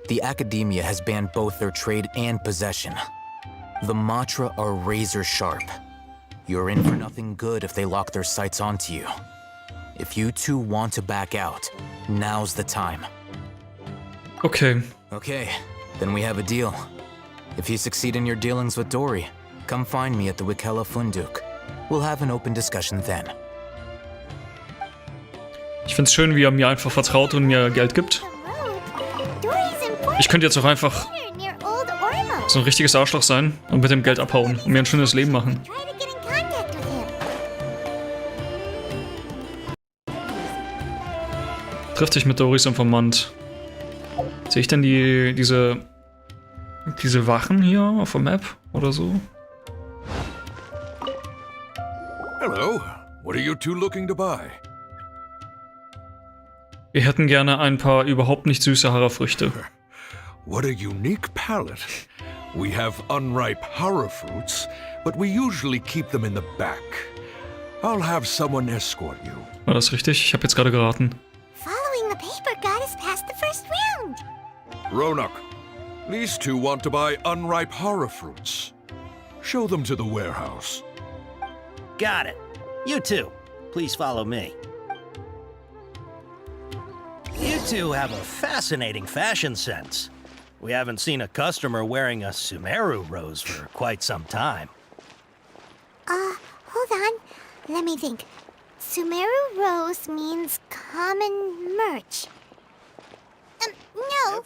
Speaker 13: the Academia has banned both their trade and possession. The Matra are razor sharp. You're in for nothing good if they lock their sights onto you. If you two want to back out, now's the time.
Speaker 1: Okay.
Speaker 13: Okay, then we have a deal. If you succeed in your dealings with Dory, come find me at the Wikella Funduk. We'll have an open discussion then.
Speaker 1: Ich find's schön, wie er mir einfach vertraut und mir Geld gibt. Ich könnte jetzt auch einfach so ein richtiges Arschloch sein und mit dem Geld abhauen und mir ein schönes Leben machen. Triff dich mit Dorys Informant. Sehe ich denn diese Wachen hier auf der Map oder so?
Speaker 6: Hello. What are you two looking to buy?
Speaker 1: Wir hätten gerne ein paar überhaupt nicht süße Harafrüchte.
Speaker 6: What a unique palate. We have unripe hara fruits, but we usually keep them in the back. I'll have someone escort you.
Speaker 1: War das richtig? Ich habe jetzt gerade geraten.
Speaker 3: Following the paper got us past the first round.
Speaker 6: Ronak, these two want to buy unripe hara fruits. Show them to the warehouse.
Speaker 15: Got it. You two, please follow me. You two have a fascinating fashion sense. We haven't seen a customer wearing a Sumeru rose for quite some time.
Speaker 3: Hold on. Let me think. Sumeru rose means common merch. No.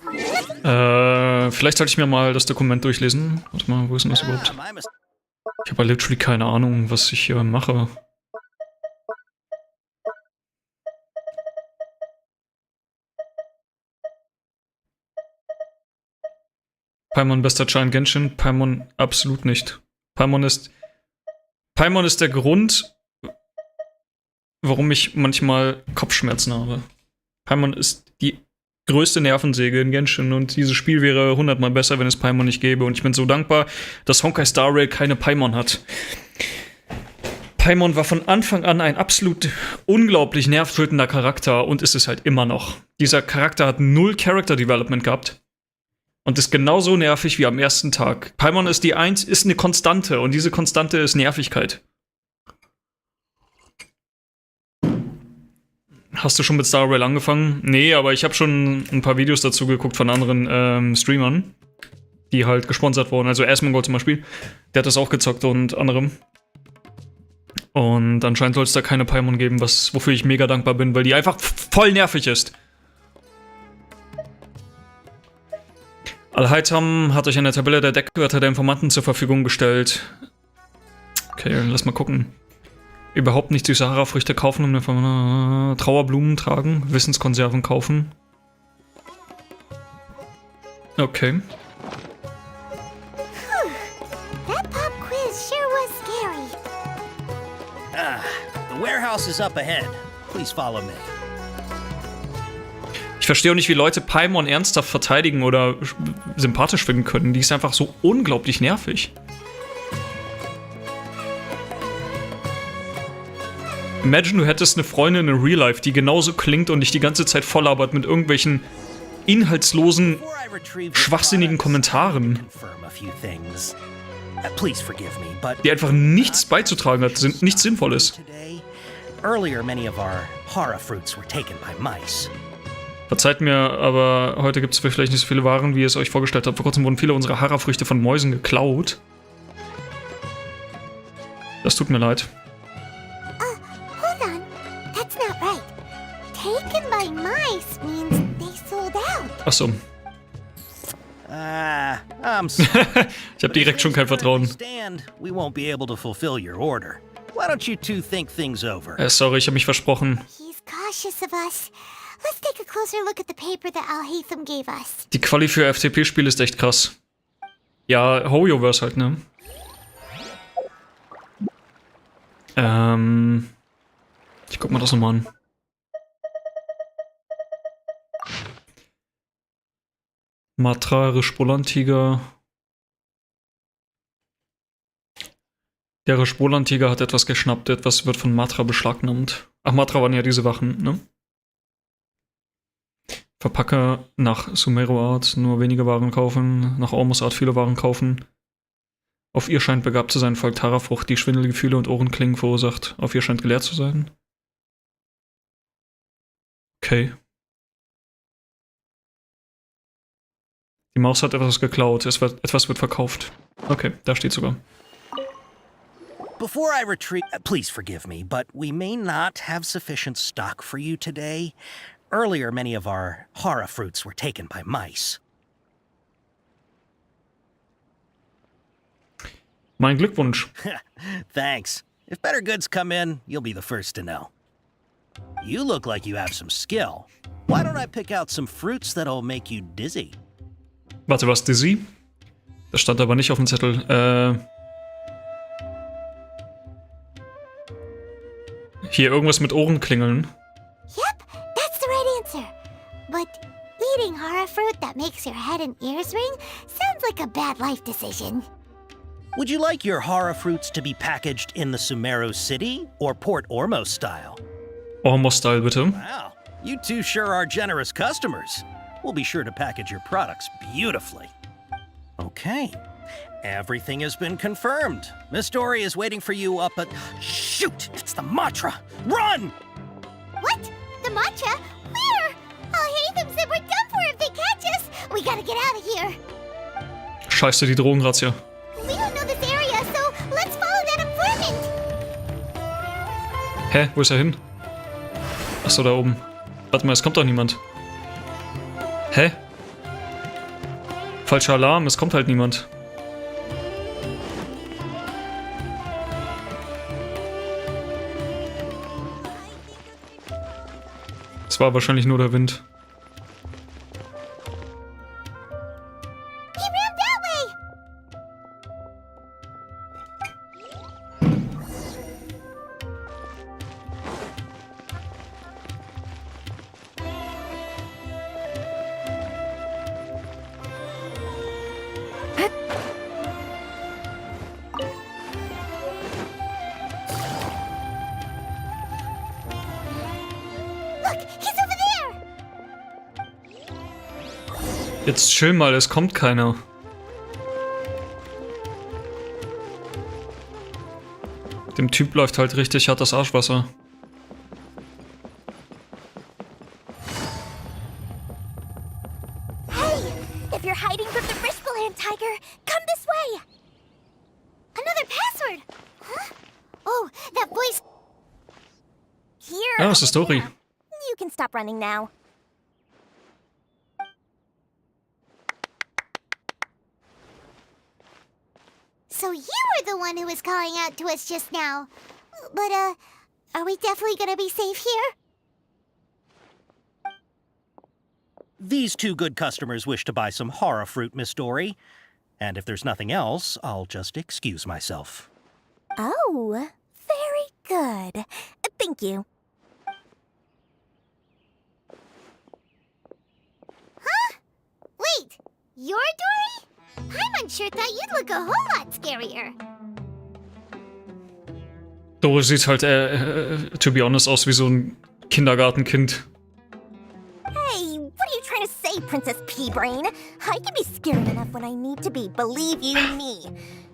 Speaker 1: Vielleicht sollte ich mir mal das Dokument durchlesen. Warte mal, wo ist denn das überhaupt? Ich habe literally keine Ahnung, was ich hier mache. Paimon bester Char in Genshin? Paimon absolut nicht. Paimon ist der Grund, warum ich manchmal Kopfschmerzen habe. Paimon ist die größte Nervensäge in Genshin und dieses Spiel wäre 100-mal besser, wenn es Paimon nicht gäbe. Und ich bin so dankbar, dass Honkai Star Rail keine Paimon hat. Paimon war von Anfang an ein absolut unglaublich nervtötender Charakter und ist es halt immer noch. Dieser Charakter hat 0 Character Development gehabt und ist genauso nervig wie am ersten Tag. Paimon ist ist eine Konstante und diese Konstante ist Nervigkeit. Hast du schon mit Star Rail angefangen? Nee, aber ich habe schon ein paar Videos dazu geguckt von anderen Streamern, die halt gesponsert wurden. Also Asmongold zum Beispiel, der hat das auch gezockt und anderem. Und anscheinend soll es da keine Paimon geben, wofür ich mega dankbar bin, weil die einfach voll nervig ist. Al-Haytham hat euch eine Tabelle der Deckwörter der Informanten zur Verfügung gestellt. Okay, lass mal gucken. Überhaupt nicht die Sahara-Früchte kaufen, Trauerblumen tragen, Wissenskonserven kaufen. Okay.
Speaker 3: That pop quiz sure was scary.
Speaker 15: The warehouse is up ahead. Please follow me.
Speaker 1: Ich verstehe auch nicht, wie Leute Paimon ernsthaft verteidigen oder sympathisch finden können. Die ist einfach so unglaublich nervig. Imagine, du hättest eine Freundin in Real Life, die genauso klingt und dich die ganze Zeit volllabert mit irgendwelchen inhaltslosen, schwachsinnigen Kommentaren, die einfach nichts beizutragen hat, nichts Sinnvolles. Verzeiht mir, aber heute gibt es vielleicht nicht so viele Waren, wie ihr es euch vorgestellt habt. Vor kurzem wurden viele unserer Hara-Früchte von Mäusen geklaut. Das tut mir leid.
Speaker 3: Hold on. That's not right. Taken by mice means they sold out.
Speaker 1: Achso.
Speaker 15: I'm sorry.
Speaker 1: Ich habe direkt schon kein Vertrauen.
Speaker 15: We won't be able to fulfill your order. Why don't you two think things over?
Speaker 1: Sorry, ich habe mich versprochen.
Speaker 3: He's cautious of us. Let's take a closer look at the paper that Al-Haytham gave us.
Speaker 1: Die Quali für FTP-Spiel ist echt krass. Ja, Hoyoverse halt, ne? Ich guck mal das nochmal an. Matra, Respolantiger. Der Respolantiger hat etwas geschnappt, etwas wird von Matra beschlagnahmt. Ach, Matra waren ja diese Wachen, ne? Verpacke nach Sumeru Art nur wenige Waren kaufen, nach Ormus Art viele Waren kaufen. Auf ihr scheint begabt zu sein, folgt Harafrucht, die Schwindelgefühle und Ohrenklingen verursacht. Auf ihr scheint gelehrt zu sein. Okay. Die Maus hat etwas geklaut, etwas wird verkauft. Okay, da steht sogar.
Speaker 15: Before I retreat, please forgive me, but we may not have sufficient stock for you today. Earlier, many of our hara fruits were taken by mice.
Speaker 1: Mein Glückwunsch.
Speaker 15: Thanks. If better goods come in, you'll be the first to know. You look like you have some skill. Why don't I pick out some fruits that'll make you dizzy?
Speaker 1: Warte, was, Dizzy? Das stand aber nicht auf dem Zettel. Hier irgendwas mit Ohrenklingeln.
Speaker 3: Yep, that's the right answer. But eating hara fruit that makes your head and ears ring sounds like a bad life decision.
Speaker 15: Would you like your hara fruits to be packaged in the Sumeru City or Port Ormos style?
Speaker 1: Ormos-Style, bitte.
Speaker 15: Wow, you two sure are generous customers. We'll be sure to package your products beautifully. Okay, everything has been confirmed. Miss Dory is waiting for you up at... Shoot, it's the Matra! Run!
Speaker 3: What? The Matra? Where? Al-Haytham said we're done for if they catch us. We gotta get out of here.
Speaker 1: Scheiße, die Drogenrazzia.
Speaker 3: We don't know this area, so let's follow that informant.
Speaker 1: Hä? Wo ist er hin? Achso, da oben. Warte mal, es kommt doch niemand. Hä? Falscher Alarm, es kommt halt niemand. Es war wahrscheinlich nur der Wind.
Speaker 3: He ran
Speaker 1: Jetzt chill mal, es kommt keiner. Dem Typ läuft halt richtig hart das Arschwasser.
Speaker 3: Hey, if you're hiding from the Fishbowl Tiger, come this way. Another password. Huh? Oh, that voice. Here.
Speaker 1: Ja, das ist Story.
Speaker 3: You can stop running now. So you were the one who was calling out to us just now. But, are we definitely gonna be safe here?
Speaker 15: These two good customers wish to buy some horror fruit, Miss Dory. And if there's nothing else, I'll just excuse myself.
Speaker 3: Oh, very good. Thank you. Huh? Wait, you're Dory? Paimon sure thought you'd look a whole lot scarier.
Speaker 1: Dore sieht halt, to be honest, aus wie so ein Kindergartenkind.
Speaker 3: Hey, what are you trying to say, Princess Pea-Brain? I can be scared enough when I need to be, believe you me.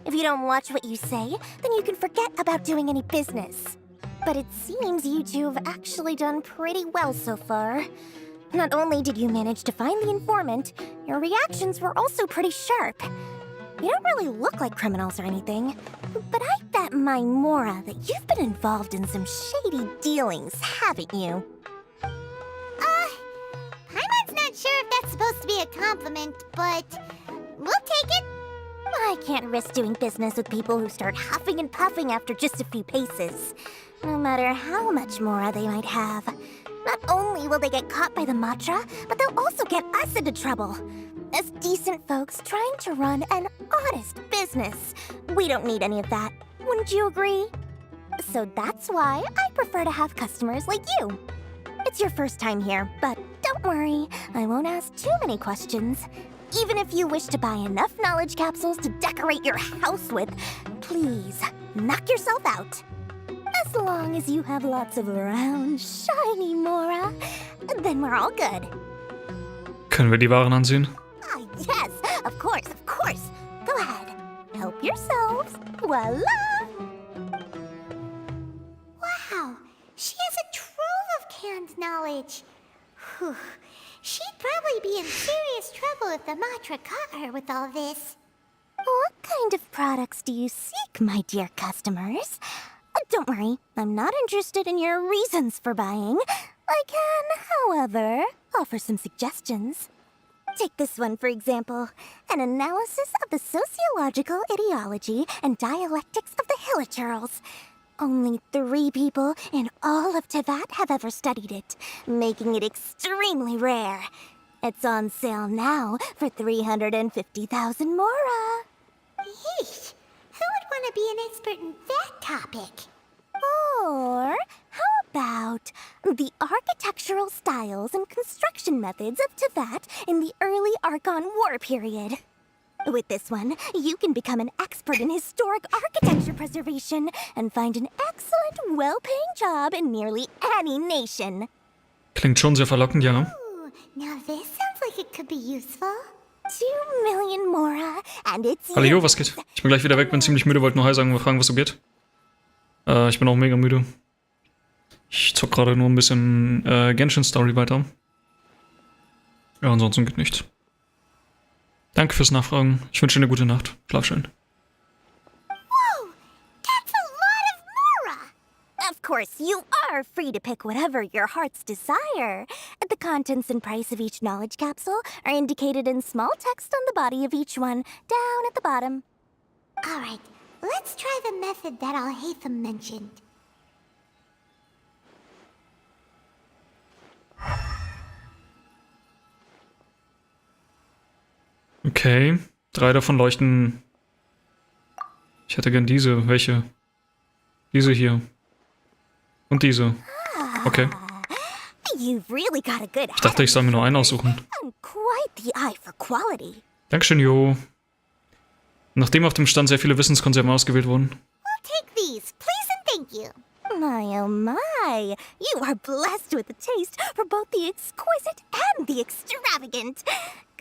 Speaker 3: If you don't watch what you say, then you can forget about doing any business. But it seems you two have actually done pretty well so far. Not only did you manage to find the informant, your reactions were also pretty sharp. You don't really look like criminals or anything, but I bet my Mora that you've been involved in some shady dealings, haven't you? Paimon's not sure if that's supposed to be a compliment, but we'll take it. I can't risk doing business with people who start huffing and puffing after just a few paces, no matter how much Mora they might have. Not only will they get caught by the Matra, but they'll also get us into trouble. As decent folks trying to run an honest business, we don't need any of that. Wouldn't you agree? So that's why I prefer to have customers like you. It's your first time here, but don't worry, I won't ask too many questions. Even if you wish to buy enough knowledge capsules to decorate your house with, please, knock yourself out. As long as you have lots of round, shiny Mora, then we're all good.
Speaker 1: Können wir die Waren ansehen?
Speaker 3: Ah, yes, of course, of course. Go ahead. Help yourselves. Voila! Wow, she has a trove of canned knowledge. Whew. She'd probably be in serious trouble if the Matra caught her with all this. What kind of products do you seek, my dear customers? Don't worry, I'm not interested in your reasons for buying. I can, however, offer some suggestions. Take this one, for example. An analysis of the sociological ideology and dialectics of the Hilichurls. Only 3 people in all of Teyvat have ever studied it, making it extremely rare. It's on sale now for 350,000 Mora. Yeesh. Who would want to be an expert in that topic? Or how about the architectural styles and construction methods of Teyvat in the early Archon War period? With this one, you can become an expert in historic architecture preservation and find an excellent, well-paying job in nearly any nation.
Speaker 1: Klingt schon sehr verlockend, ja.
Speaker 3: Ooh, now this sounds like it could be useful. 2 million Mora, and it's
Speaker 1: Hallo, jo, was geht? Ich bin gleich wieder weg, bin ziemlich müde, wollte nur Hi sagen und fragen, was so geht. Ich bin auch mega müde. Ich zock gerade nur ein bisschen Genshin Story weiter. Ja, ansonsten geht nichts. Danke fürs Nachfragen. Ich wünsche dir eine gute Nacht. Schlaf schön.
Speaker 3: Whoa! That's a lot of Mora! Of course, you are free to pick whatever your hearts desire. The contents and price of each knowledge capsule are indicated in small text on the body of each one, down at the bottom. Alright, let's try the method that Al-Haytham mentioned.
Speaker 1: Okay, 3 davon leuchten. Ich hätte gern diese. Welche? Diese hier. Und diese. Okay.
Speaker 3: You've really got a good
Speaker 1: Ich dachte, ich soll mir nur einen aussuchen.
Speaker 3: and quite the eye for quality.
Speaker 1: Dankeschön, Jo. Nachdem auf dem Stand sehr viele Wissenskonserven ausgewählt wurden.
Speaker 3: We'll take these, please and thank you. My oh my, you are blessed with a taste for both the exquisite and the extravagant.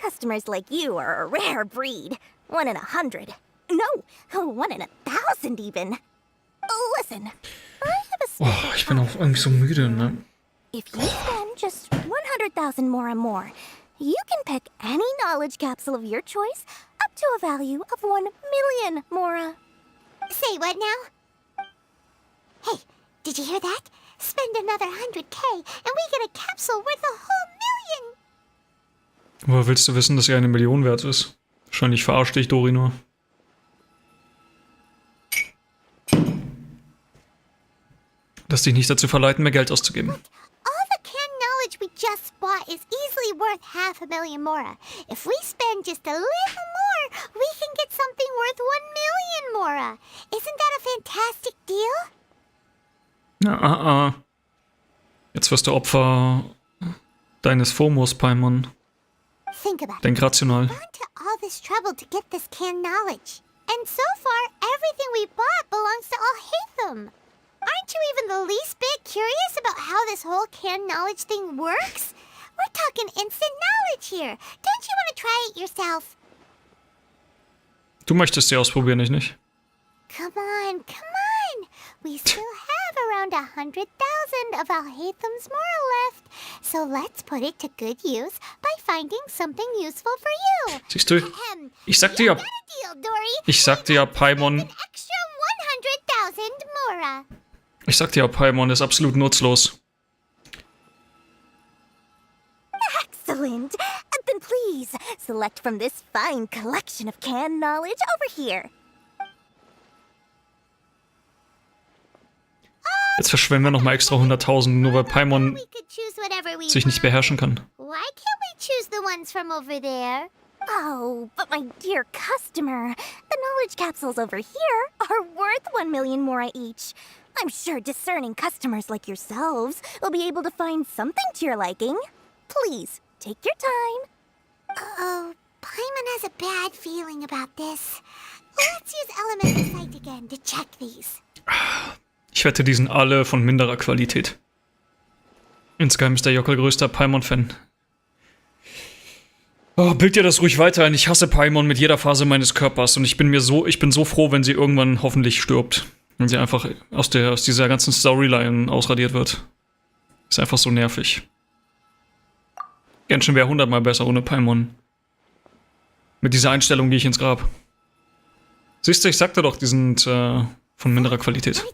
Speaker 3: Customers like you are a rare breed. 1 in 100. No, 1 in 1,000 even. Listen, I have a
Speaker 1: Oh, ich bin auch irgendwie so müde, ne?
Speaker 3: If you spend just 100,000 more, you can pick any knowledge capsule of your choice up to a value of 1 million Mora. Say what now? Hey, did you hear that? Spend another 100k and we get a capsule worth a whole million.
Speaker 1: Woher willst du wissen, dass sie 1 Million wert ist? Wahrscheinlich verarscht dich Dori nur. Lass dich nicht dazu verleiten, mehr Geld auszugeben.
Speaker 3: All the canned knowledge we just bought is easily worth 500,000 Mora. If we spend just a little more, we can get something worth 1 million Mora. Isn't that a fantastic deal?
Speaker 1: Na, Jetzt wirst du Opfer deines FOMOs, Paimon.
Speaker 3: Think about it.
Speaker 1: Denk rational.
Speaker 3: We've gone to all this trouble to get this canned knowledge. And so far, everything we bought belongs to all Hatham. Aren't you even the least bit curious about how this whole canned knowledge thing works? We're talking instant knowledge here. Don't you want to try it yourself?
Speaker 1: Du möchtest sie ausprobieren, ich nicht.
Speaker 3: Come on. We still have around 100,000 of Al-Haytham's Mora left. So let's put it to good use by finding something useful for you.
Speaker 1: Siehst du? Ich sagte ja... Ich sagte ja, Paimon...
Speaker 3: Extra 100,000 Mora.
Speaker 1: Ich sagte ja, Paimon ist absolut nutzlos.
Speaker 3: Excellent. Then please, select from this fine collection of canned knowledge over here.
Speaker 1: Jetzt verschwenden wir nochmal extra 100.000, nur weil Paimon sich nicht beherrschen kann.
Speaker 3: Why can't we choose the ones from over there? Oh, but my dear customer, the knowledge capsules over here are worth 1 million Mora each. I'm sure discerning customers like yourselves will be able to find something to your liking. Please, take your time. Uh-oh, Paimon has a bad feeling about this. Let's use Elemental Sight again to check these.
Speaker 1: Ich wette, die sind alle von minderer Qualität. Insgeheim ist der Yokkel größter Paimon-Fan. Oh, bild dir das ruhig weiter ein. Ich hasse Paimon mit jeder Phase meines Körpers und ich bin so froh, wenn sie irgendwann hoffentlich stirbt. Wenn sie einfach aus dieser ganzen Storyline ausradiert wird. Ist einfach so nervig. Genshin wäre 100-mal besser ohne Paimon. Mit dieser Einstellung gehe ich ins Grab. Siehst du, ich sagte doch, die sind von minderer Qualität.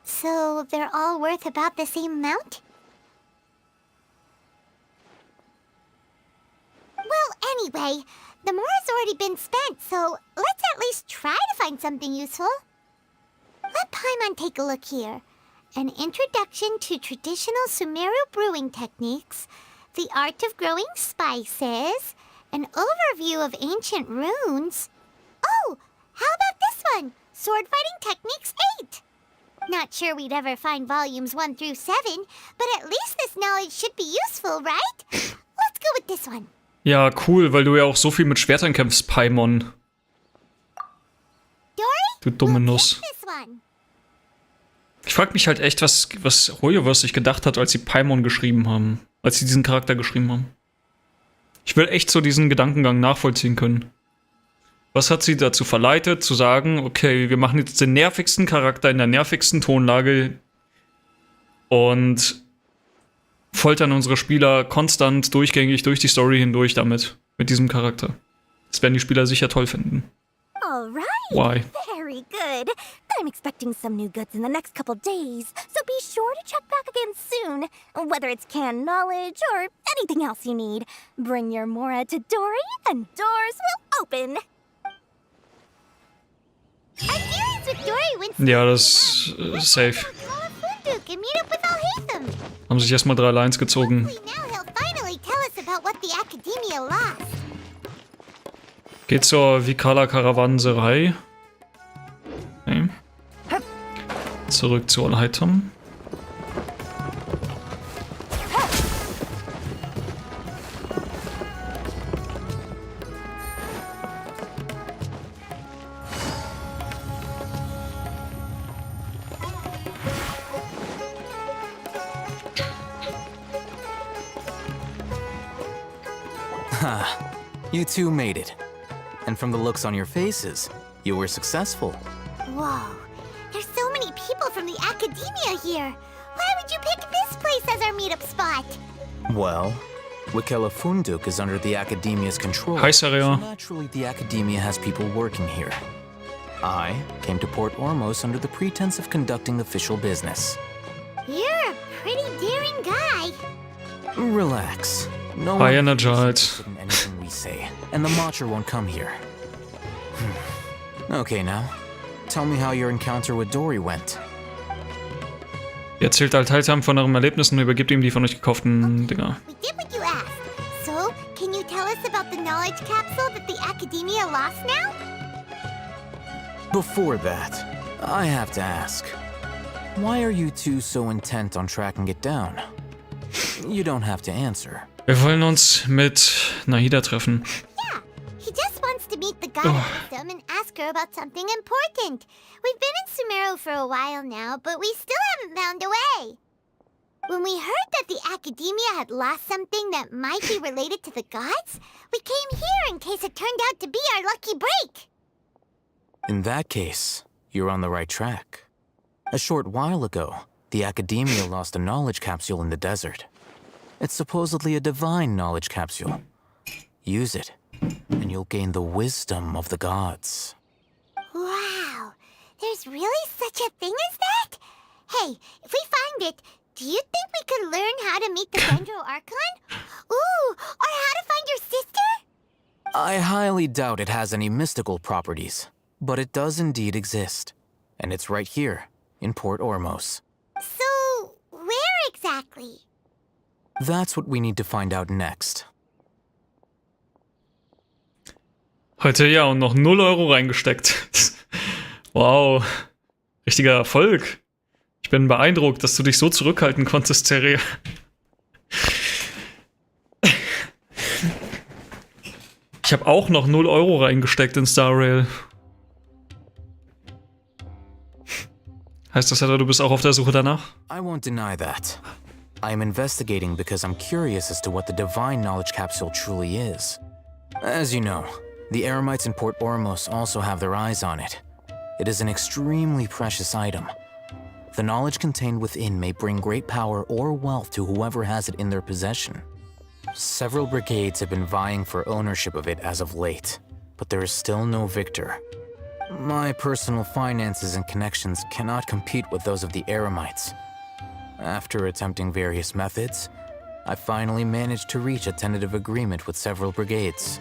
Speaker 3: So they're all worth about the same amount? Well, anyway, the more's already been spent, so let's at least try to find something useful. Let Paimon take a look here. An introduction to traditional Sumeru brewing techniques, the art of growing spices, an overview of ancient runes. Oh, how about this one? Sword fighting techniques 8. Not sure we'd ever find volumes 1 through 7, but at least this knowledge should be useful, right? Let's go with this one.
Speaker 1: Ja, cool, weil du ja auch so viel mit Schwertern kämpfst, Paimon. Du dumme Nuss. Ich frag mich halt echt, was Hoyoverse sich gedacht hat, als sie Paimon geschrieben haben. Als sie diesen Charakter geschrieben haben. Ich will echt so diesen Gedankengang nachvollziehen können. Was hat sie dazu verleitet, zu sagen, okay, wir machen jetzt den nervigsten Charakter in der nervigsten Tonlage und foltern unsere Spieler konstant, durchgängig durch die Story hindurch damit, mit diesem Charakter. Das werden die Spieler sicher toll finden.
Speaker 3: All right.
Speaker 1: Why?
Speaker 3: Very good. I'm expecting some new goods in the next couple days, so be sure to check back again soon. Whether it's canned knowledge or anything else you need, bring your Mora to Dory and doors will open.
Speaker 1: Ja, das ist safe. Haben sich erstmal 3 Lines gezogen. Geht zur Vikala-Karawanserei. Okay. Zurück zu Al-Haytham.
Speaker 13: You two made it. And from the looks on your faces, you were successful.
Speaker 3: Whoa, there's so many people from the academia here. Why would you pick this place as our meetup spot?
Speaker 13: Well, Yokkel Funduk is under the academia's control.
Speaker 1: Hi, Saria.
Speaker 13: So naturally, the academia has people working here. I came to Port Ormos under the pretense of conducting official business.
Speaker 3: You're a pretty daring guy.
Speaker 13: Relax. No
Speaker 1: High
Speaker 13: one
Speaker 1: energized.
Speaker 13: is interested in anything we say, and the Matcher won't come here. Okay, now, tell me how your encounter with Dory went.
Speaker 1: Ihr erzählt Teilhaben von euren Erlebnissen und übergibt ihm die von euch gekauften Dinger.
Speaker 3: We did what you asked. So, can you tell us about the knowledge capsule that the academia lost now?
Speaker 13: Before that, I have to ask, why are you two so intent on tracking it down? You don't have to answer.
Speaker 1: Wir wollen uns mit Nahida treffen.
Speaker 3: Yeah, he just wants to meet the god of wisdom and ask her about something important. We've been in Sumeru for a while now, but we still haven't found a way. When we heard that the academia had lost something that might be related to the gods, we came here in case it turned out to be our lucky break.
Speaker 13: In that case, you're on the right track. A short while ago, the academia lost a knowledge capsule in the desert. It's supposedly a divine knowledge capsule. Use it, and you'll gain the wisdom of the gods.
Speaker 3: Wow, there's really such a thing as that? Hey, if we find it, do you think we could learn how to meet the Dendro Archon? Ooh, or how to find your sister?
Speaker 13: I highly doubt it has any mystical properties, but it does indeed exist. And it's right here, in Port Ormos.
Speaker 3: So, where exactly?
Speaker 13: That's what we need to find out next.
Speaker 1: Heute ja und noch 0 Euro reingesteckt. Wow. Richtiger Erfolg. Ich bin beeindruckt, dass du dich so zurückhalten konntest, Terry. Ich habe auch noch 0 Euro reingesteckt in Star Rail. Heißt das etwa, du bist auch auf der Suche danach?
Speaker 13: I won't deny that. I am investigating because I'm curious as to what the divine knowledge capsule truly is. As you know, the Eremites in Port Ormos also have their eyes on it. It is an extremely precious item. The knowledge contained within may bring great power or wealth to whoever has it in their possession. Several brigades have been vying for ownership of it as of late, but there is still no victor. My personal finances and connections cannot compete with those of the Eremites. After attempting various methods, I finally managed to reach a tentative agreement with several brigades.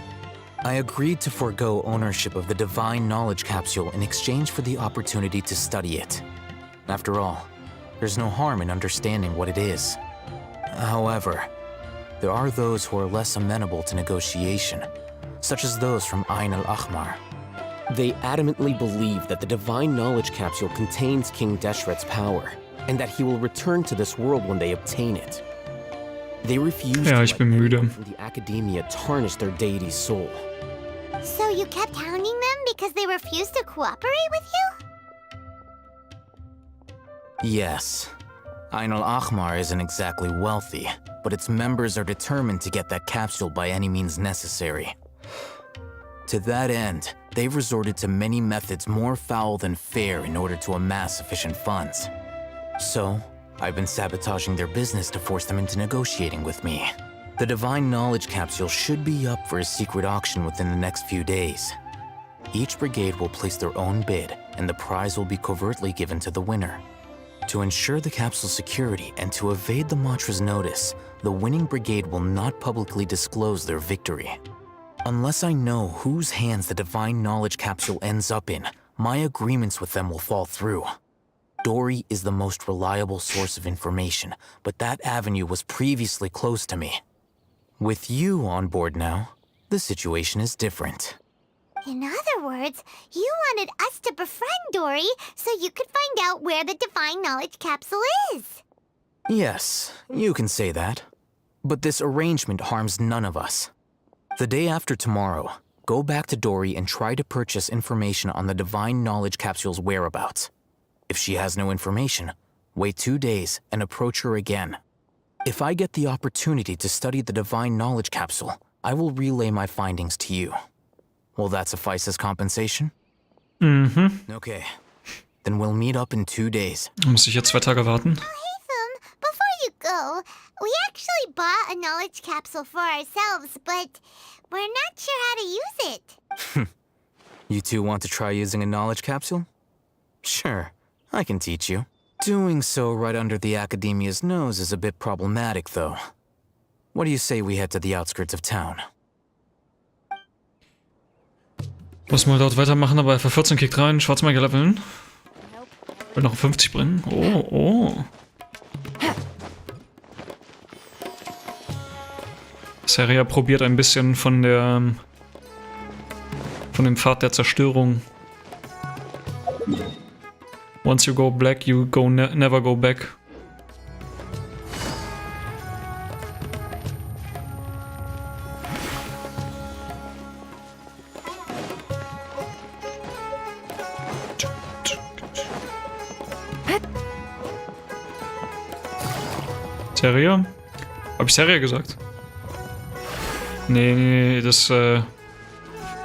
Speaker 13: I agreed to forego ownership of the divine knowledge capsule in exchange for the opportunity to study it. After all, there's no harm in understanding what it is. However, there are those who are less amenable to negotiation, such as those from Ain al-Ahmar.
Speaker 16: They adamantly believe that the divine knowledge capsule contains King Deshret's power, and that he will return to this world when they obtain it. They refuse
Speaker 1: Ja,
Speaker 16: to
Speaker 1: ich bin
Speaker 16: let
Speaker 1: müde.
Speaker 16: anyone from the academia tarnish their deity's soul.
Speaker 3: So you kept hounding them because they refused to cooperate with you?
Speaker 13: Yes. Ain al-Ahmar isn't exactly wealthy, but its members are determined to get that capsule by any means necessary. To that end, they've resorted to many methods more foul than fair in order to amass sufficient funds. So, I've been sabotaging their business to force them into negotiating with me. The divine knowledge capsule should be up for a secret auction within the next few days. Each brigade will place their own bid, and the prize will be covertly given to the winner. To ensure the capsule's security and to evade the mantra's notice, the winning brigade will not publicly disclose their victory. Unless I know whose hands the divine knowledge capsule ends up in, my agreements with them will fall through. Dory is the most reliable source of information, but that avenue was previously closed to me. With you on board now, the situation is different.
Speaker 3: In other words, you wanted us to befriend Dory so you could find out where the divine knowledge capsule is.
Speaker 13: Yes, you can say that. But this arrangement harms none of us. The day after tomorrow, go back to Dory and try to purchase information on the divine knowledge capsule's whereabouts. If she has no information, wait 2 days and approach her again. If I get the opportunity to study the divine knowledge capsule, I will relay my findings to you. Will that suffice as compensation?
Speaker 1: Mhm.
Speaker 13: Okay. Then we'll meet up in 2 days.
Speaker 1: Muss ich jetzt 2 Tage warten?
Speaker 3: Before you go, we actually bought a knowledge capsule for ourselves, but we're not sure how to use it.
Speaker 13: You two want to try using a knowledge capsule? Sure, I can teach you. Doing so right under the Academia's nose is a bit problematic, though. What do you say we head to the outskirts of town?
Speaker 1: Muss mal dort weitermachen, aber F14 kickt rein, Schwarzmagier leveln. Will noch 50 bringen. Oh, oh. Seria probiert ein bisschen von dem Pfad der Zerstörung. Once you go black, you go never go back. Seria? Hab ich Seria gesagt? Nee, das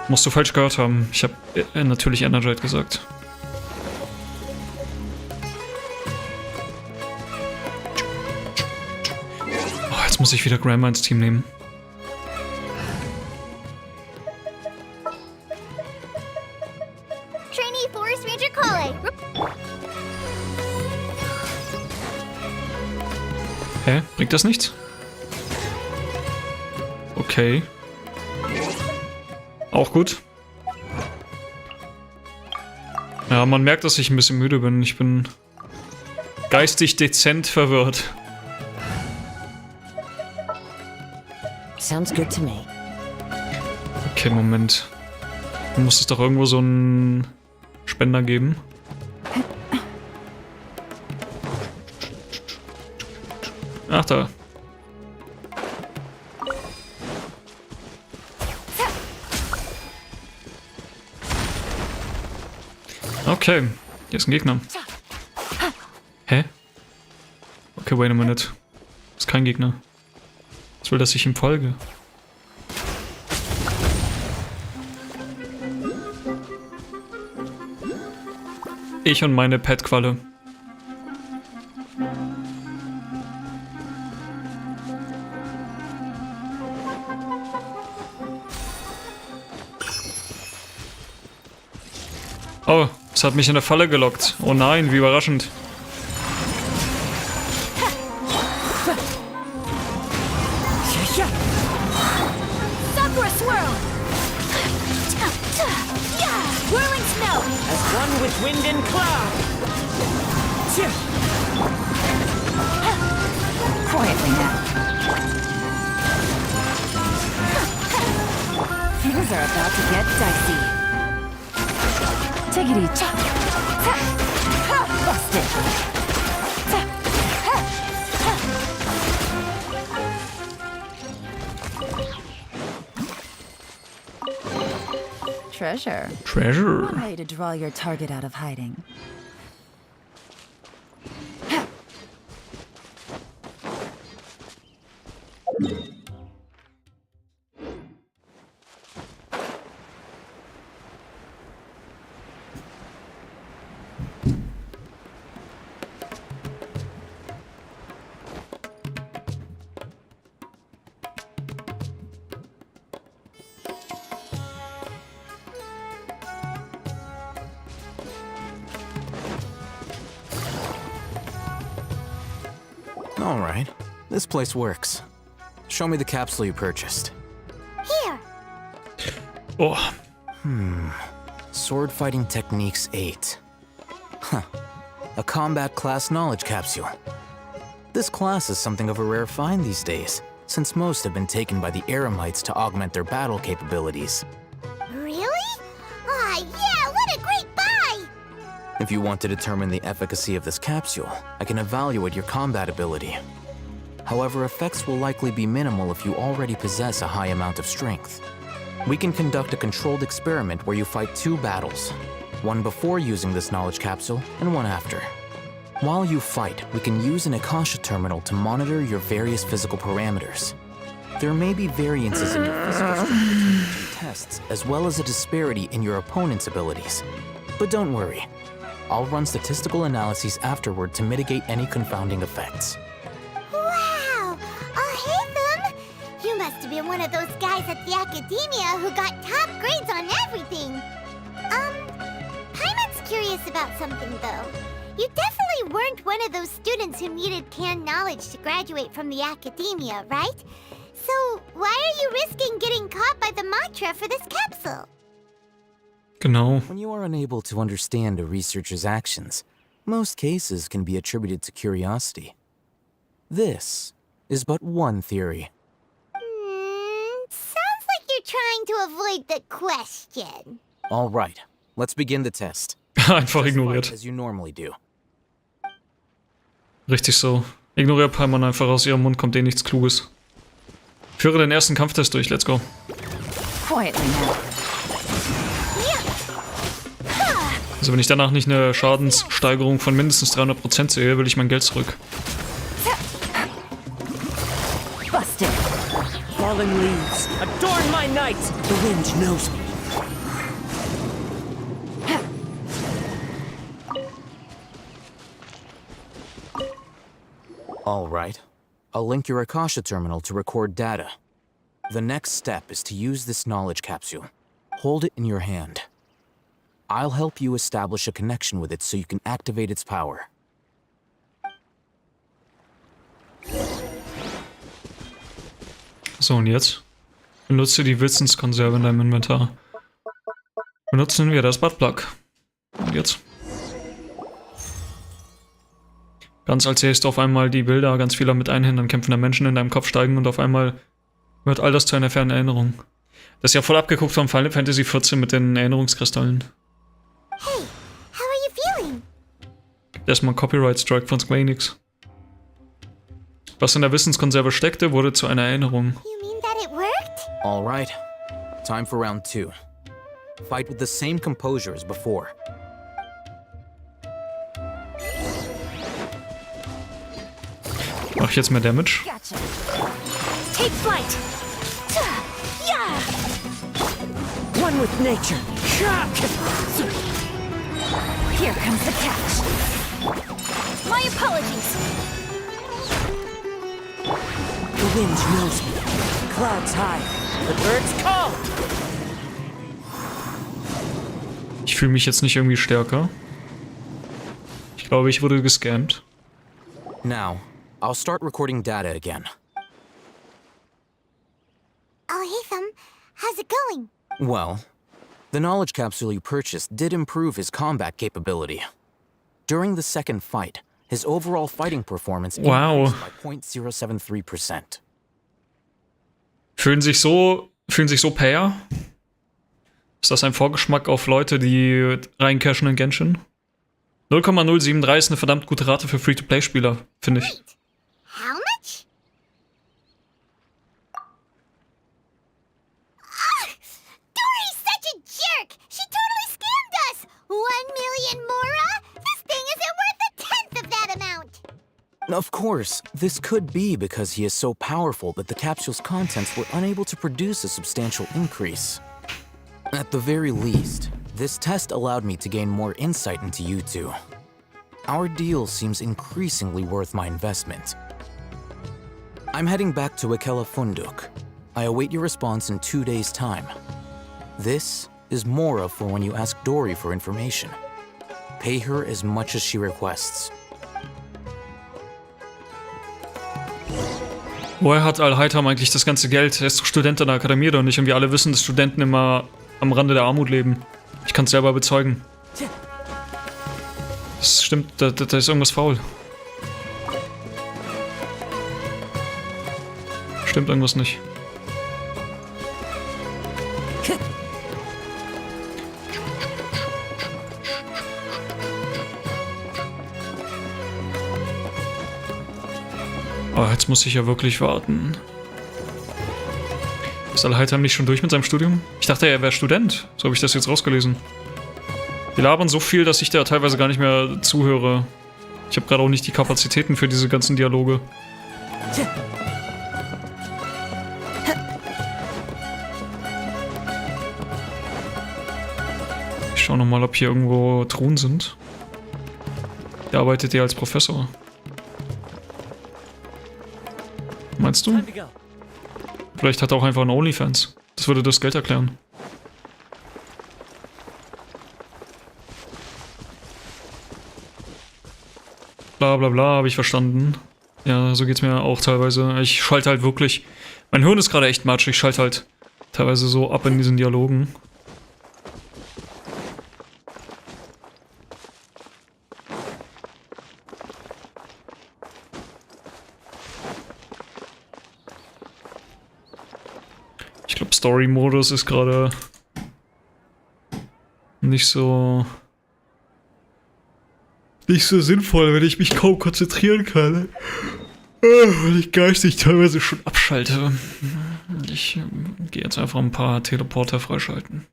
Speaker 1: musst du falsch gehört haben. Ich habe natürlich Energite gesagt. Oh, jetzt muss ich wieder Grandma ins Team nehmen.
Speaker 3: Trainee Forest Ranger Kale.
Speaker 1: Hä? Bringt das nichts? Okay. Auch gut. Ja, man merkt, dass ich ein bisschen müde bin. Ich bin geistig dezent verwirrt.
Speaker 14: Sounds good to me.
Speaker 1: Okay, Moment. Da muss es doch irgendwo so einen Spender geben. Ach, da. Okay, hier ist ein Gegner. Hä? Okay, wait a minute. Ist kein Gegner. Ich will, dass ich ihm folge. Ich und meine Pet-Qualle. Oh, es hat mich in der Falle gelockt. Oh nein, wie überraschend.
Speaker 2: Sakura swirl. Whirling snow.
Speaker 4: As one with wind and cloud.
Speaker 14: Quietly now. Things are about to get dicey. Take it easy. Bust it. Treasure.
Speaker 1: Treasure.
Speaker 14: One way to draw your target out of hiding.
Speaker 13: All right, this place works. Show me the capsule you purchased.
Speaker 3: Here.
Speaker 1: Oh.
Speaker 13: Sword Fighting Techniques 8. Huh. A combat class knowledge capsule. This class is something of a rare find these days, since most have been taken by the Eremites to augment their battle capabilities.
Speaker 3: Really? Ah, yeah, what a great buy!
Speaker 13: If you want to determine the efficacy of this capsule, I can evaluate your combat ability. However, effects will likely be minimal if you already possess a high amount of strength. We can conduct a controlled experiment where you fight 2 battles, one before using this knowledge capsule and one after. While you fight, we can use an Akasha terminal to monitor your various physical parameters. There may be variances in your physical strength between the two tests, as well as a disparity in your opponent's abilities. But don't worry. I'll run statistical analyses afterward to mitigate any confounding effects.
Speaker 3: Wow! Haytham! You must have been one of those guys at the academia who got top grades on everything. Paimon's curious about something, though. You definitely weren't one of those students who needed canned knowledge to graduate from the academia, right? So, why are you risking getting caught by the mantra for this capsule?
Speaker 1: Genau.
Speaker 13: When you are unable to understand a researcher's actions, most cases can be attributed to curiosity. This is but one theory.
Speaker 3: Sounds like you're trying to avoid the question.
Speaker 13: All right, let's begin the test.
Speaker 1: Einfach ignoriert.
Speaker 13: As you normally do.
Speaker 1: Richtig so. Ignoriert Paimon einfach, aus ihrem Mund kommt eh nichts Kluges. Führe den ersten Kampftest durch, let's go.
Speaker 14: Quietly now.
Speaker 1: Also wenn ich danach nicht eine Schadenssteigerung von mindestens 300% sehe, will ich mein Geld zurück.
Speaker 14: Busted.
Speaker 4: Falling leaves, adorn my night. The wind knows me.
Speaker 13: All right. I'll link your Akasha terminal to record data. The next step is to use this knowledge capsule. Hold it in your hand. I'll help you establish a connection with it so you can activate its power.
Speaker 1: So, und jetzt? Benutze die Wissenskonserve in deinem Inventar. Benutzen wir das Buttplug. Und jetzt? Ganz als sähst du auf einmal die Bilder ganz vieler mit Einhändern kämpfender Menschen in deinem Kopf steigen und auf einmal wird all das zu einer fernen Erinnerung. Das ist ja voll abgeguckt vom Final Fantasy 14 mit den Erinnerungskristallen.
Speaker 3: Hey, how are you feeling?
Speaker 1: Erstmal Copyright Strike von Square Enix. Was in der Wissenskonserve steckte, wurde zu einer Erinnerung.
Speaker 3: You mean that it worked?
Speaker 13: All right. Time for round 2. Fight with the same composure as before.
Speaker 1: Mach ich jetzt mehr Damage?
Speaker 2: Gotcha. Take flight. Yeah.
Speaker 4: One with nature.
Speaker 2: Here comes the catch. My apologies.
Speaker 4: The wind knows me. Clouds high. The birds call.
Speaker 1: Ich fühle mich jetzt nicht irgendwie stärker. Ich glaube, ich wurde gescammt.
Speaker 13: Now, I'll start recording data again.
Speaker 3: Haytham, how's it going?
Speaker 13: Well, the knowledge capsule you purchased did improve his combat capability. During the second fight, his overall fighting performance increased by 0.073%.
Speaker 1: Fühlen sich so pair? Ist das ein Vorgeschmack auf Leute, die reincashen in Genshin? 0,073 ist eine verdammt gute Rate für Free-to-Play-Spieler, finde ich.
Speaker 3: How much? Dory's such a jerk! She totally scammed us! 1 million mora? This thing isn't worth a tenth of that amount!
Speaker 13: Of course, this could be because he is so powerful that the capsule's contents were unable to produce a substantial increase. At the very least, this test allowed me to gain more insight into you two. Our deal seems increasingly worth my investment. I'm heading back to Yokkel Funduk. I await your response in 2 days' time. This is Mora for when you ask Dory for information. Pay her as much as she requests.
Speaker 1: Woher hat Al-Haytham eigentlich das ganze Geld? Er ist doch Student an der Akademie oder nicht? Und wir alle wissen, dass Studenten immer am Rande der Armut leben. Ich kann es selber bezeugen. Das stimmt, da ist irgendwas faul. Stimmt irgendwas nicht. Oh, jetzt muss ich ja wirklich warten. Ist Al-Haytham nicht schon durch mit seinem Studium? Ich dachte, er wäre Student. So habe ich das jetzt rausgelesen. Die labern so viel, dass ich da teilweise gar nicht mehr zuhöre. Ich habe gerade auch nicht die Kapazitäten für diese ganzen Dialoge. schau nochmal, ob hier irgendwo Truhen sind. Der arbeitet ja als Professor. Meinst du? Vielleicht hat er auch einfach einen OnlyFans. Das würde das Geld erklären. Bla bla bla, habe ich verstanden. Ja, so geht's mir auch teilweise. Ich schalte halt wirklich... Mein Hirn ist gerade echt matsch. Ich schalte halt teilweise so ab in diesen Dialogen. Ich glaube, Story-Modus ist gerade nicht so sinnvoll, wenn ich mich kaum konzentrieren kann. Weil ich geistig teilweise schon abschalte. Ich gehe jetzt einfach ein paar Teleporter freischalten.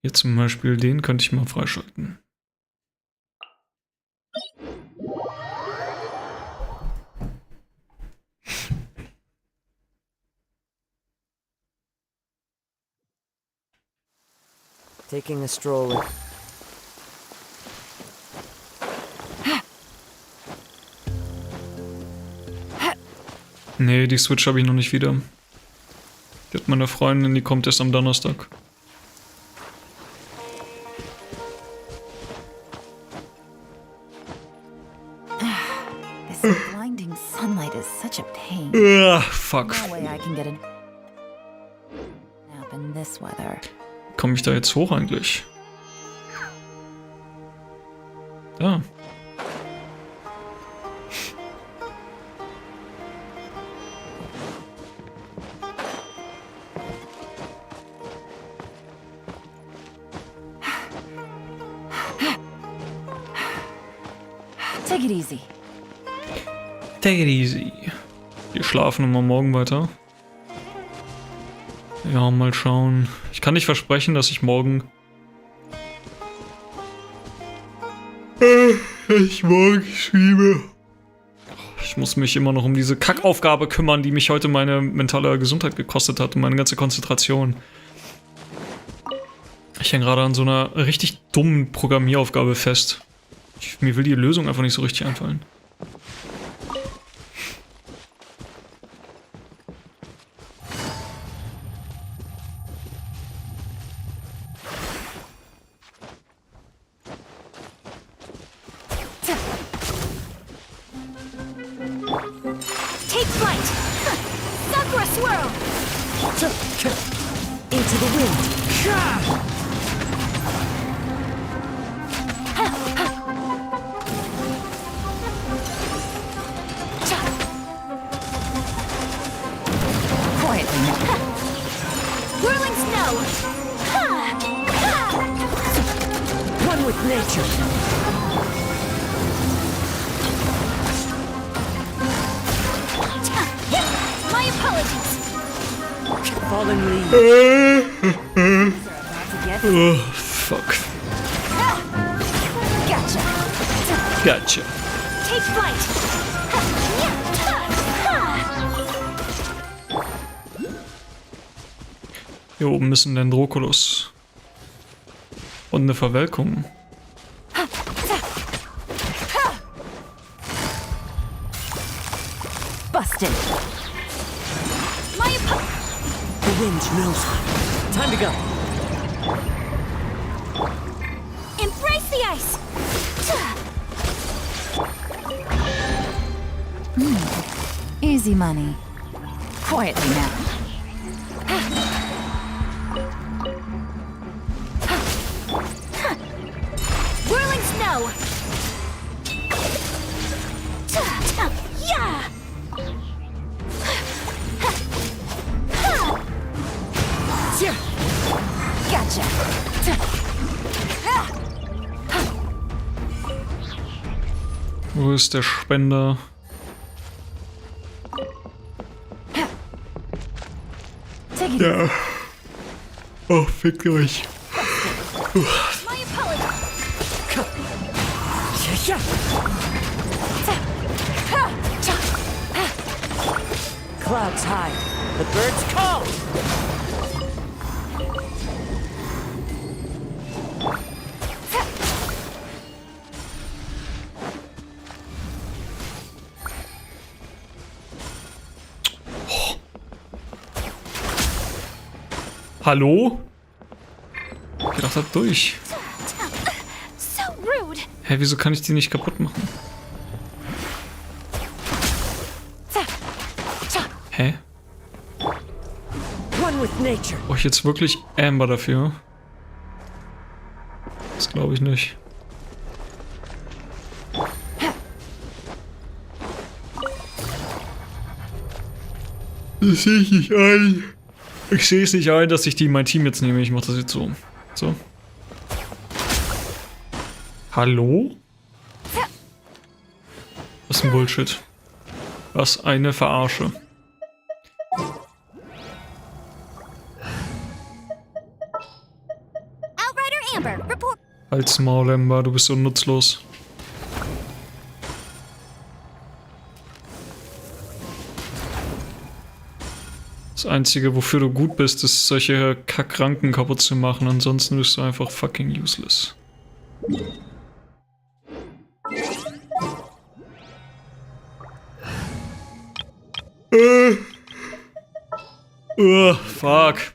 Speaker 1: Hier zum Beispiel den könnte ich mal freischalten.
Speaker 4: Taking a stroll.
Speaker 1: Nee, die Switch habe ich noch nicht wieder. Die hat meine Freundin, die kommt erst am Donnerstag.
Speaker 14: This blinding sunlight is such a pain.
Speaker 1: Fuck.
Speaker 14: No way I can get a nap in this weather.
Speaker 1: Komme ich da jetzt hoch eigentlich? Da.
Speaker 14: Take it easy.
Speaker 1: Take it easy. Wir schlafen immer morgen weiter. Ja, mal schauen. Ich kann nicht versprechen, dass ich morgen... streame. Ich muss mich immer noch um diese Kackaufgabe kümmern, die mich heute meine mentale Gesundheit gekostet hat und meine ganze Konzentration. Ich hänge gerade an so einer richtig dummen Programmieraufgabe fest. Mir will die Lösung einfach nicht so richtig einfallen.
Speaker 2: Take flight! Sakura swirl!
Speaker 4: Into the wind.
Speaker 14: Quietly now.
Speaker 2: Whirling snow!
Speaker 4: One with nature.
Speaker 2: My apologies!
Speaker 4: Fallen leaves.
Speaker 1: Oh, fuck.
Speaker 2: Gotcha!
Speaker 1: Gotcha.
Speaker 2: Take flight!
Speaker 1: Hier oben ist ein Dendroculus. Und eine Verwelkung.
Speaker 14: Busted.
Speaker 4: The wind knows. Time to go.
Speaker 2: Embrace the ice!
Speaker 14: Easy money. Quietly now.
Speaker 2: Whirling snow! Yeah!
Speaker 14: Gotcha.
Speaker 1: Wo ist der Spender? Ja. Oh, fickt euch.
Speaker 2: My apologies!
Speaker 4: Clouds high. The birds call!
Speaker 1: Hallo? Ich dachte, das durch.
Speaker 2: So rude.
Speaker 1: Hä, wieso kann ich die nicht kaputt machen? Hä?
Speaker 4: One with nature.
Speaker 1: Brauche ich jetzt wirklich Amber dafür? Das glaube ich nicht. Das sehe ich nicht ein. Ich sehe es nicht ein, dass ich die in mein Team jetzt nehme. Ich mache das jetzt so. So. Hallo? Was ein Bullshit. Was eine Verarsche.
Speaker 2: Outrider Amber, report.
Speaker 1: Halt's Maul, Amber, du bist so nutzlos. Das Einzige, wofür du gut bist, ist, solche Kackranken kaputt zu machen. Ansonsten bist du einfach fucking useless. Fuck.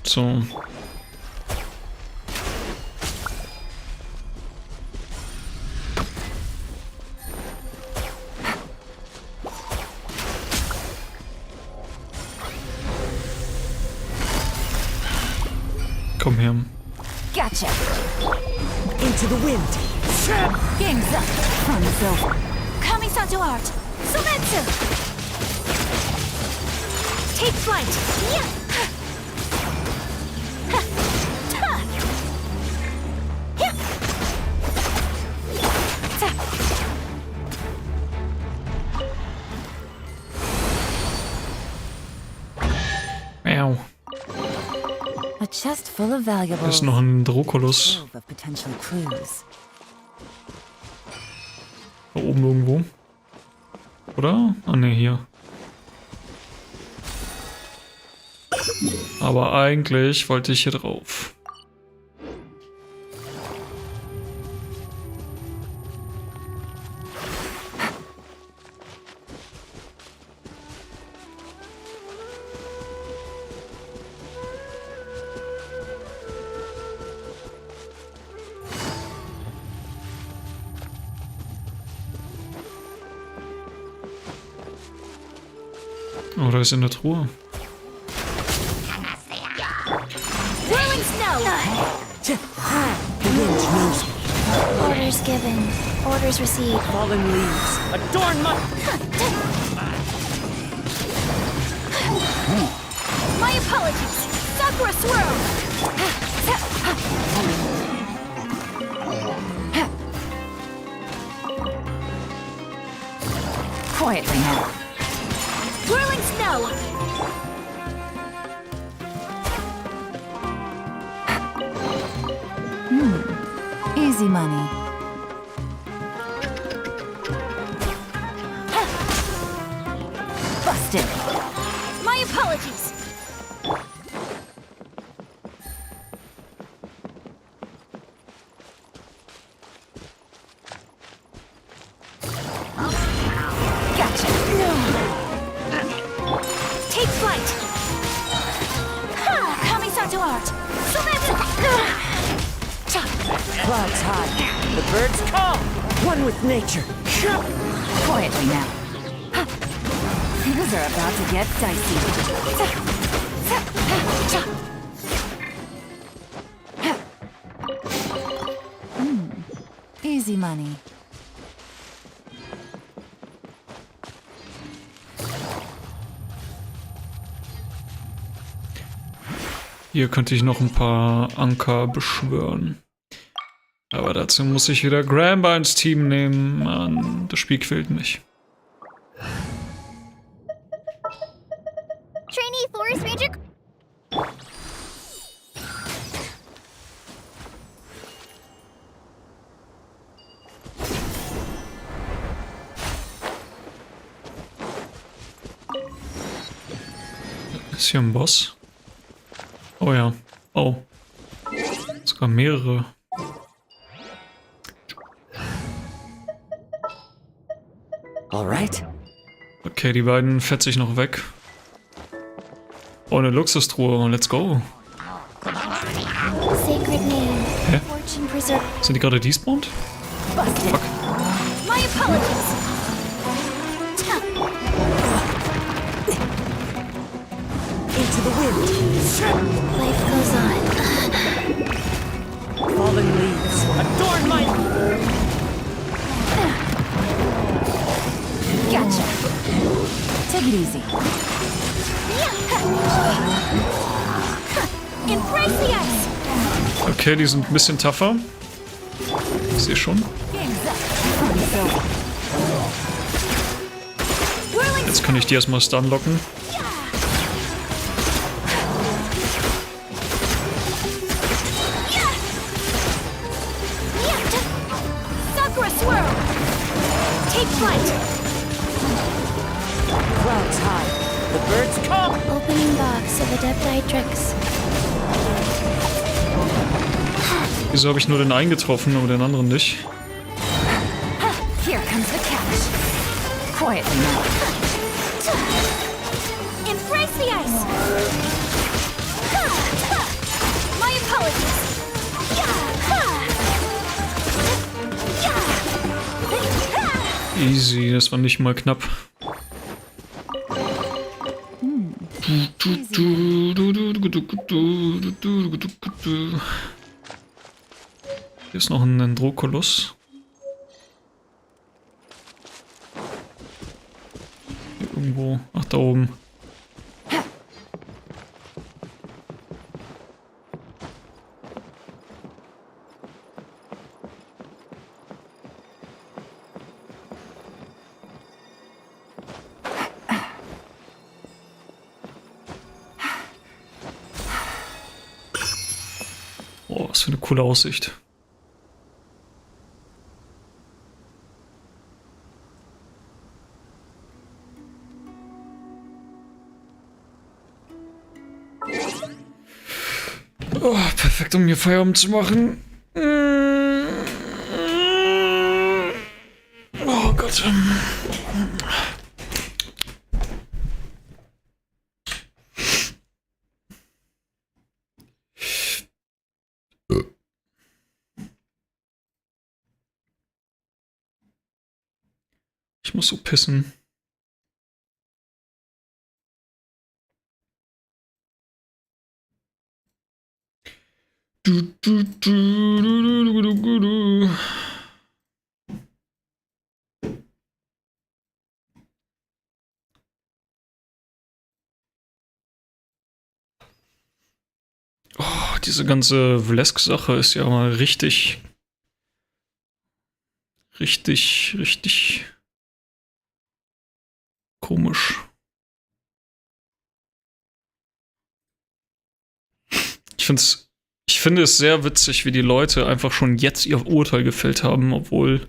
Speaker 1: So. Komm her.
Speaker 14: Gotcha.
Speaker 4: Into the wind.
Speaker 14: Game's up. Fun is over.
Speaker 2: Kami-san art. Sumeru. Take flight. Yeah.
Speaker 1: Miau.
Speaker 14: A chest full of
Speaker 1: Da
Speaker 14: valuables.
Speaker 1: ist noch ein Drokolus.
Speaker 14: Of potential clues.
Speaker 1: Da oben irgendwo. Oder? Ah ne, hier. Aber eigentlich wollte ich hier drauf. Oh, da ist in der Truhe.
Speaker 2: Whirling snow.
Speaker 4: The wind knows me.
Speaker 2: Orders given. Orders received.
Speaker 4: Fallen leaves. Adorn my...
Speaker 2: My apologies. Sakura swirl.
Speaker 14: Quietly now.
Speaker 2: Whirling snow.
Speaker 14: Easy money. Busted.
Speaker 2: My apologies.
Speaker 14: Gotcha.
Speaker 2: Take flight. Kami-san art. Sumeru.
Speaker 4: Clouds high. The birds call. One with nature.
Speaker 14: Quietly now. Things are about to get dicey. Easy money.
Speaker 1: Hier könnte ich noch ein paar Anker beschwören. Aber dazu muss ich wieder Gramba ins Team nehmen. Mann, das Spiel quält mich.
Speaker 3: Trainee Forest Ranger.
Speaker 1: Ist hier ein Boss? Oh ja. Oh. Sogar mehrere.
Speaker 4: Alright.
Speaker 1: Okay, die beiden fetze ich noch weg. Oh, eine Luxustruhe. Let's go.
Speaker 3: Sacred name.
Speaker 1: Hä?
Speaker 3: Fortune preserve.
Speaker 1: Sind die gerade despawned? Fuck.
Speaker 2: My apologies.
Speaker 14: Into the wind.
Speaker 3: Life goes on.
Speaker 14: Fallen leaves. Adorn my...
Speaker 2: Gotcha.
Speaker 14: Take it easy.
Speaker 2: Embrace the ice.
Speaker 1: Okay, die sind ein bisschen tougher. Ich sehe schon. Jetzt kann ich die erstmal stunlocken.
Speaker 2: Sakura swirl. Take flight.
Speaker 14: Clouds high. The birds come.
Speaker 3: Opening box of Adepti tricks.
Speaker 1: Wieso habe ich nur den einen getroffen, aber den anderen nicht?
Speaker 14: Here comes the catch. Quietly now.
Speaker 2: Embrace the ice. My apologies.
Speaker 1: Easy, das war nicht mal knapp. Hier ist noch ein Androkoloss. Hier irgendwo. Ach, da oben. Oh, was für eine coole Aussicht. Oh, perfekt, um hier Feierabend zu machen. Oh Gott. Ich muss so pissen. Oh, diese ganze Vlesk-Sache ist ja mal richtig komisch. Ich finde es sehr witzig, wie die Leute einfach schon jetzt ihr Urteil gefällt haben, obwohl,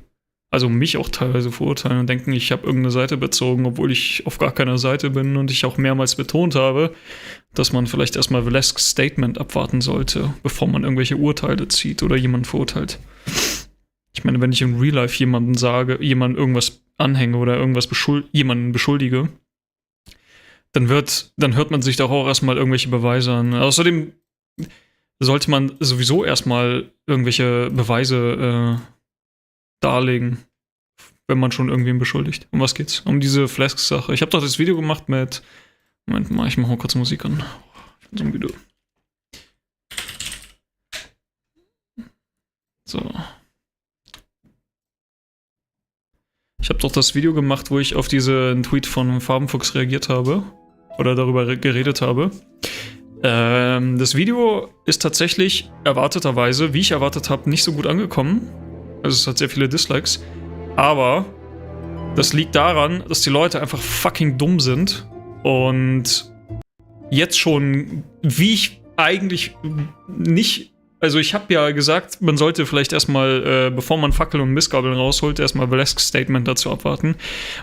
Speaker 1: also mich auch teilweise verurteilen und denken, ich habe irgendeine Seite bezogen, obwohl ich auf gar keiner Seite bin und ich auch mehrmals betont habe, dass man vielleicht erstmal Vlesks Statement abwarten sollte, bevor man irgendwelche Urteile zieht oder jemanden verurteilt. Ich meine, wenn ich in Real Life jemanden sage, jemanden irgendwas anhänge oder irgendwas jemanden beschuldige, dann hört man sich doch auch erstmal irgendwelche Beweise an. Außerdem sollte man sowieso erstmal irgendwelche Beweise darlegen, wenn man schon irgendwen beschuldigt. Um was geht's? Um diese Flask-Sache. Ich habe doch das Video gemacht mit... Moment mal, ich mache mal kurz Musik an. Ich bin so müde. So. Ich habe doch das Video gemacht, wo ich auf diesen Tweet von Farbenfuchs reagiert habe. Oder darüber geredet habe. Das Video ist tatsächlich erwarteterweise, wie ich erwartet habe, nicht so gut angekommen. Also es hat sehr viele Dislikes. Aber das liegt daran, dass die Leute einfach fucking dumm sind. Und jetzt schon, wie ich eigentlich nicht Also ich habe ja gesagt, man sollte vielleicht erstmal, bevor man Fackel und Mistgabeln rausholt, erstmal Valesks Statement dazu abwarten.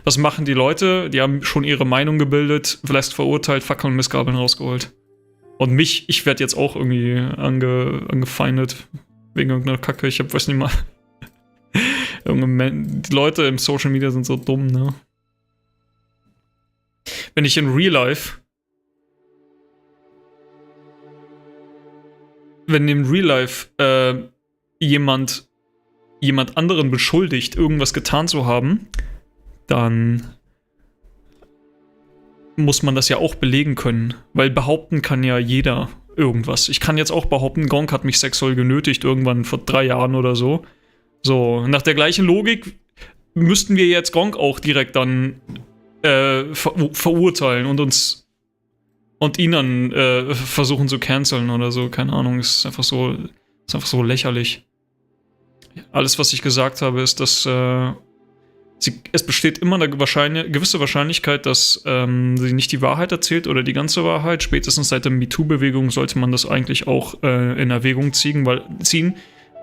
Speaker 1: Was machen die Leute? Die haben schon ihre Meinung gebildet, Valesk verurteilt, Fackel und Mistgabeln rausgeholt. Und ich werde jetzt auch irgendwie angefeindet wegen irgendeiner Kacke. Ich weiß nicht mal. Die Leute im Social Media sind so dumm, ne? Wenn ich in Real Life jemand anderen beschuldigt, irgendwas getan zu haben, dann muss man das ja auch belegen können. Weil behaupten kann ja jeder irgendwas. Ich kann jetzt auch behaupten, Gronk hat mich sexuell genötigt, irgendwann vor 3 Jahren oder so. So, nach der gleichen Logik müssten wir jetzt Gronk auch direkt dann verurteilen und ihn dann versuchen zu canceln oder so. Keine Ahnung, ist einfach so lächerlich. Alles, was ich gesagt habe, ist, dass es besteht immer eine gewisse Wahrscheinlichkeit, dass sie nicht die Wahrheit erzählt oder die ganze Wahrheit. Spätestens seit der MeToo-Bewegung sollte man das eigentlich auch in Erwägung ziehen, weil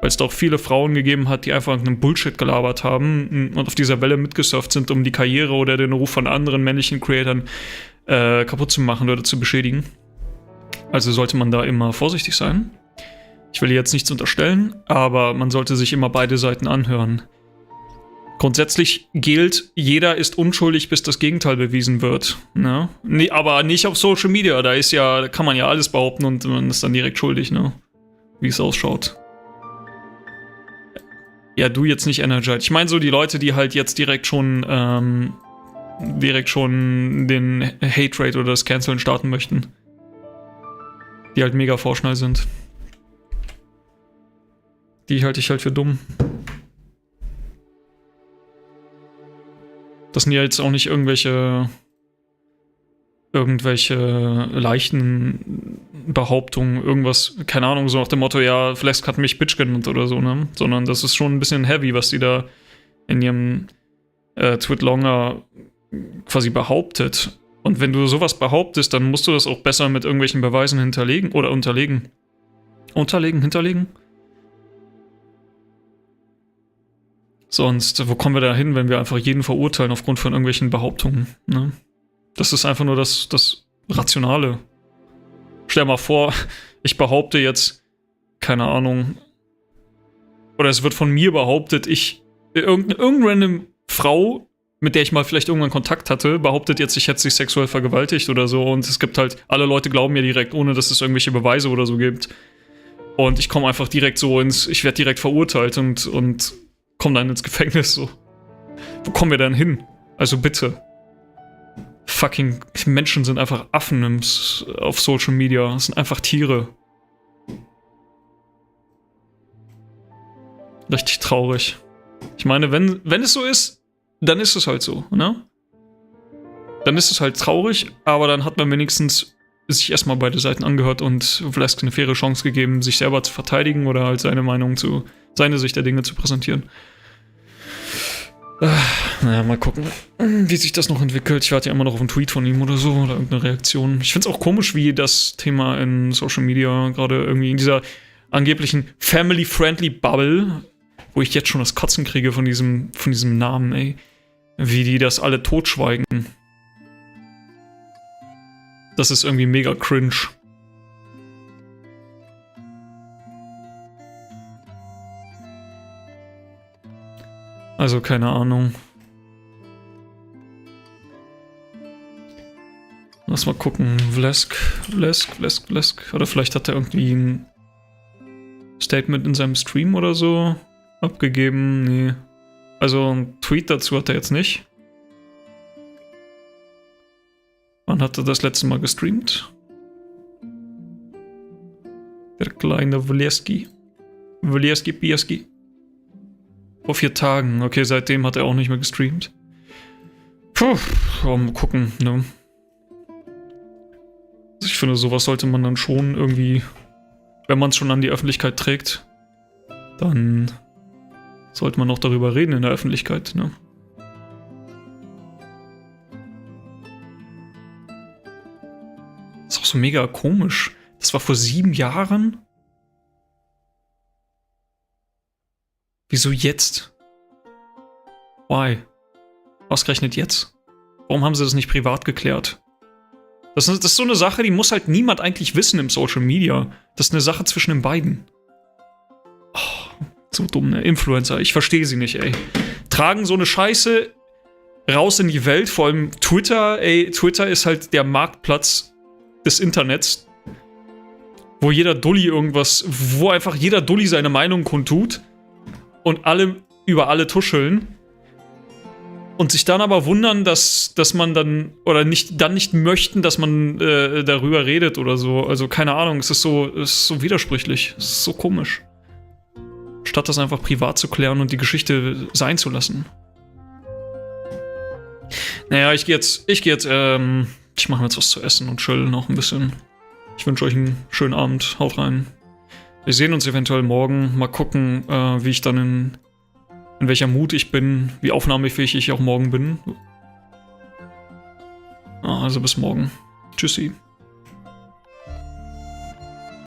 Speaker 1: es doch viele Frauen gegeben hat, die einfach einen Bullshit gelabert haben und auf dieser Welle mitgesurft sind, um die Karriere oder den Ruf von anderen männlichen Creatoren kaputt zu machen oder zu beschädigen. Also sollte man da immer vorsichtig sein. Ich will jetzt nichts unterstellen, aber man sollte sich immer beide Seiten anhören. Grundsätzlich gilt, jeder ist unschuldig, bis das Gegenteil bewiesen wird. Ne? Nee, aber nicht auf Social Media, da kann man ja alles behaupten und man ist dann direkt schuldig, ne? Wie es ausschaut. Ja, du jetzt nicht Energize. Ich meine so die Leute, die halt jetzt direkt schon den Hate-Rate oder das Canceln starten möchten. Die halt mega vorschnell sind. Die halte ich halt für dumm. Das sind ja jetzt auch nicht irgendwelche leichten Behauptungen, irgendwas, keine Ahnung, so nach dem Motto, ja, Valesk hat mich Bitch genannt oder so, ne? Sondern das ist schon ein bisschen heavy, was die da in ihrem Twitlonger quasi behauptet. Und wenn du sowas behauptest, dann musst du das auch besser mit irgendwelchen Beweisen hinterlegen oder unterlegen. Hinterlegen? Sonst, wo kommen wir da hin, wenn wir einfach jeden verurteilen aufgrund von irgendwelchen Behauptungen, ne? Das ist einfach nur das Rationale. Stell dir mal vor, ich behaupte jetzt, keine Ahnung, oder es wird von mir behauptet, irgendeine random Frau, mit der ich mal vielleicht irgendwann Kontakt hatte, behauptet jetzt, ich hätte sie sexuell vergewaltigt oder so und es gibt halt, alle Leute glauben mir direkt, ohne dass es irgendwelche Beweise oder so gibt. Und ich komme einfach direkt so ich werde direkt verurteilt und komme dann ins Gefängnis so. Wo kommen wir denn hin? Also bitte. Fucking Menschen sind einfach Affen auf Social Media. Das sind einfach Tiere. Richtig traurig. Ich meine, wenn es so ist, dann ist es halt so, ne? Dann ist es halt traurig, aber dann hat man wenigstens sich erstmal beide Seiten angehört und vielleicht eine faire Chance gegeben, sich selber zu verteidigen oder halt seine Sicht der Dinge zu präsentieren. Naja, mal gucken, wie sich das noch entwickelt. Ich warte ja immer noch auf einen Tweet von ihm oder so oder irgendeine Reaktion. Ich finde es auch komisch, wie das Thema in Social Media gerade irgendwie in dieser angeblichen family-friendly Bubble, wo ich jetzt schon das Kotzen kriege von diesem Namen, ey, wie die das alle totschweigen. Das ist irgendwie mega cringe. Also keine Ahnung. Lass mal gucken. Valesk. Oder vielleicht hat er irgendwie ein Statement in seinem Stream oder so abgegeben. Nee. Also ein Tweet dazu hat er jetzt nicht. Wann hat er das letzte Mal gestreamt? Der kleine Valeski. Valeski. Vor 4 Tagen. Okay, seitdem hat er auch nicht mehr gestreamt. Puh, mal gucken, ne? Also ich finde, sowas sollte man dann schon irgendwie, wenn man es schon an die Öffentlichkeit trägt, dann sollte man auch darüber reden in der Öffentlichkeit, ne? Das ist auch so mega komisch. Das war vor 7 Jahren. Wieso jetzt? Why? Ausgerechnet jetzt? Warum haben sie das nicht privat geklärt? Das ist so eine Sache, die muss halt niemand eigentlich wissen im Social Media. Das ist eine Sache zwischen den beiden. Oh, so dumm, ne? Influencer, ich verstehe sie nicht, ey. Tragen so eine Scheiße raus in die Welt, vor allem Twitter, ey. Twitter ist halt der Marktplatz des Internets, wo jeder Dulli wo einfach jeder Dulli seine Meinung kundtut und alle über alle tuscheln. Und sich dann aber wundern, dass man dann, oder nicht möchten, dass man darüber redet oder so. Also keine Ahnung, es ist so widersprüchlich. Es ist so komisch. Statt das einfach privat zu klären und die Geschichte sein zu lassen. Naja, ich mache mir jetzt was zu essen und chill noch ein bisschen. Ich wünsche euch einen schönen Abend. Haut rein. Wir sehen uns eventuell morgen. Mal gucken, wie ich dann in welcher Mut ich bin, wie aufnahmefähig ich auch morgen bin. Also bis morgen. Tschüssi.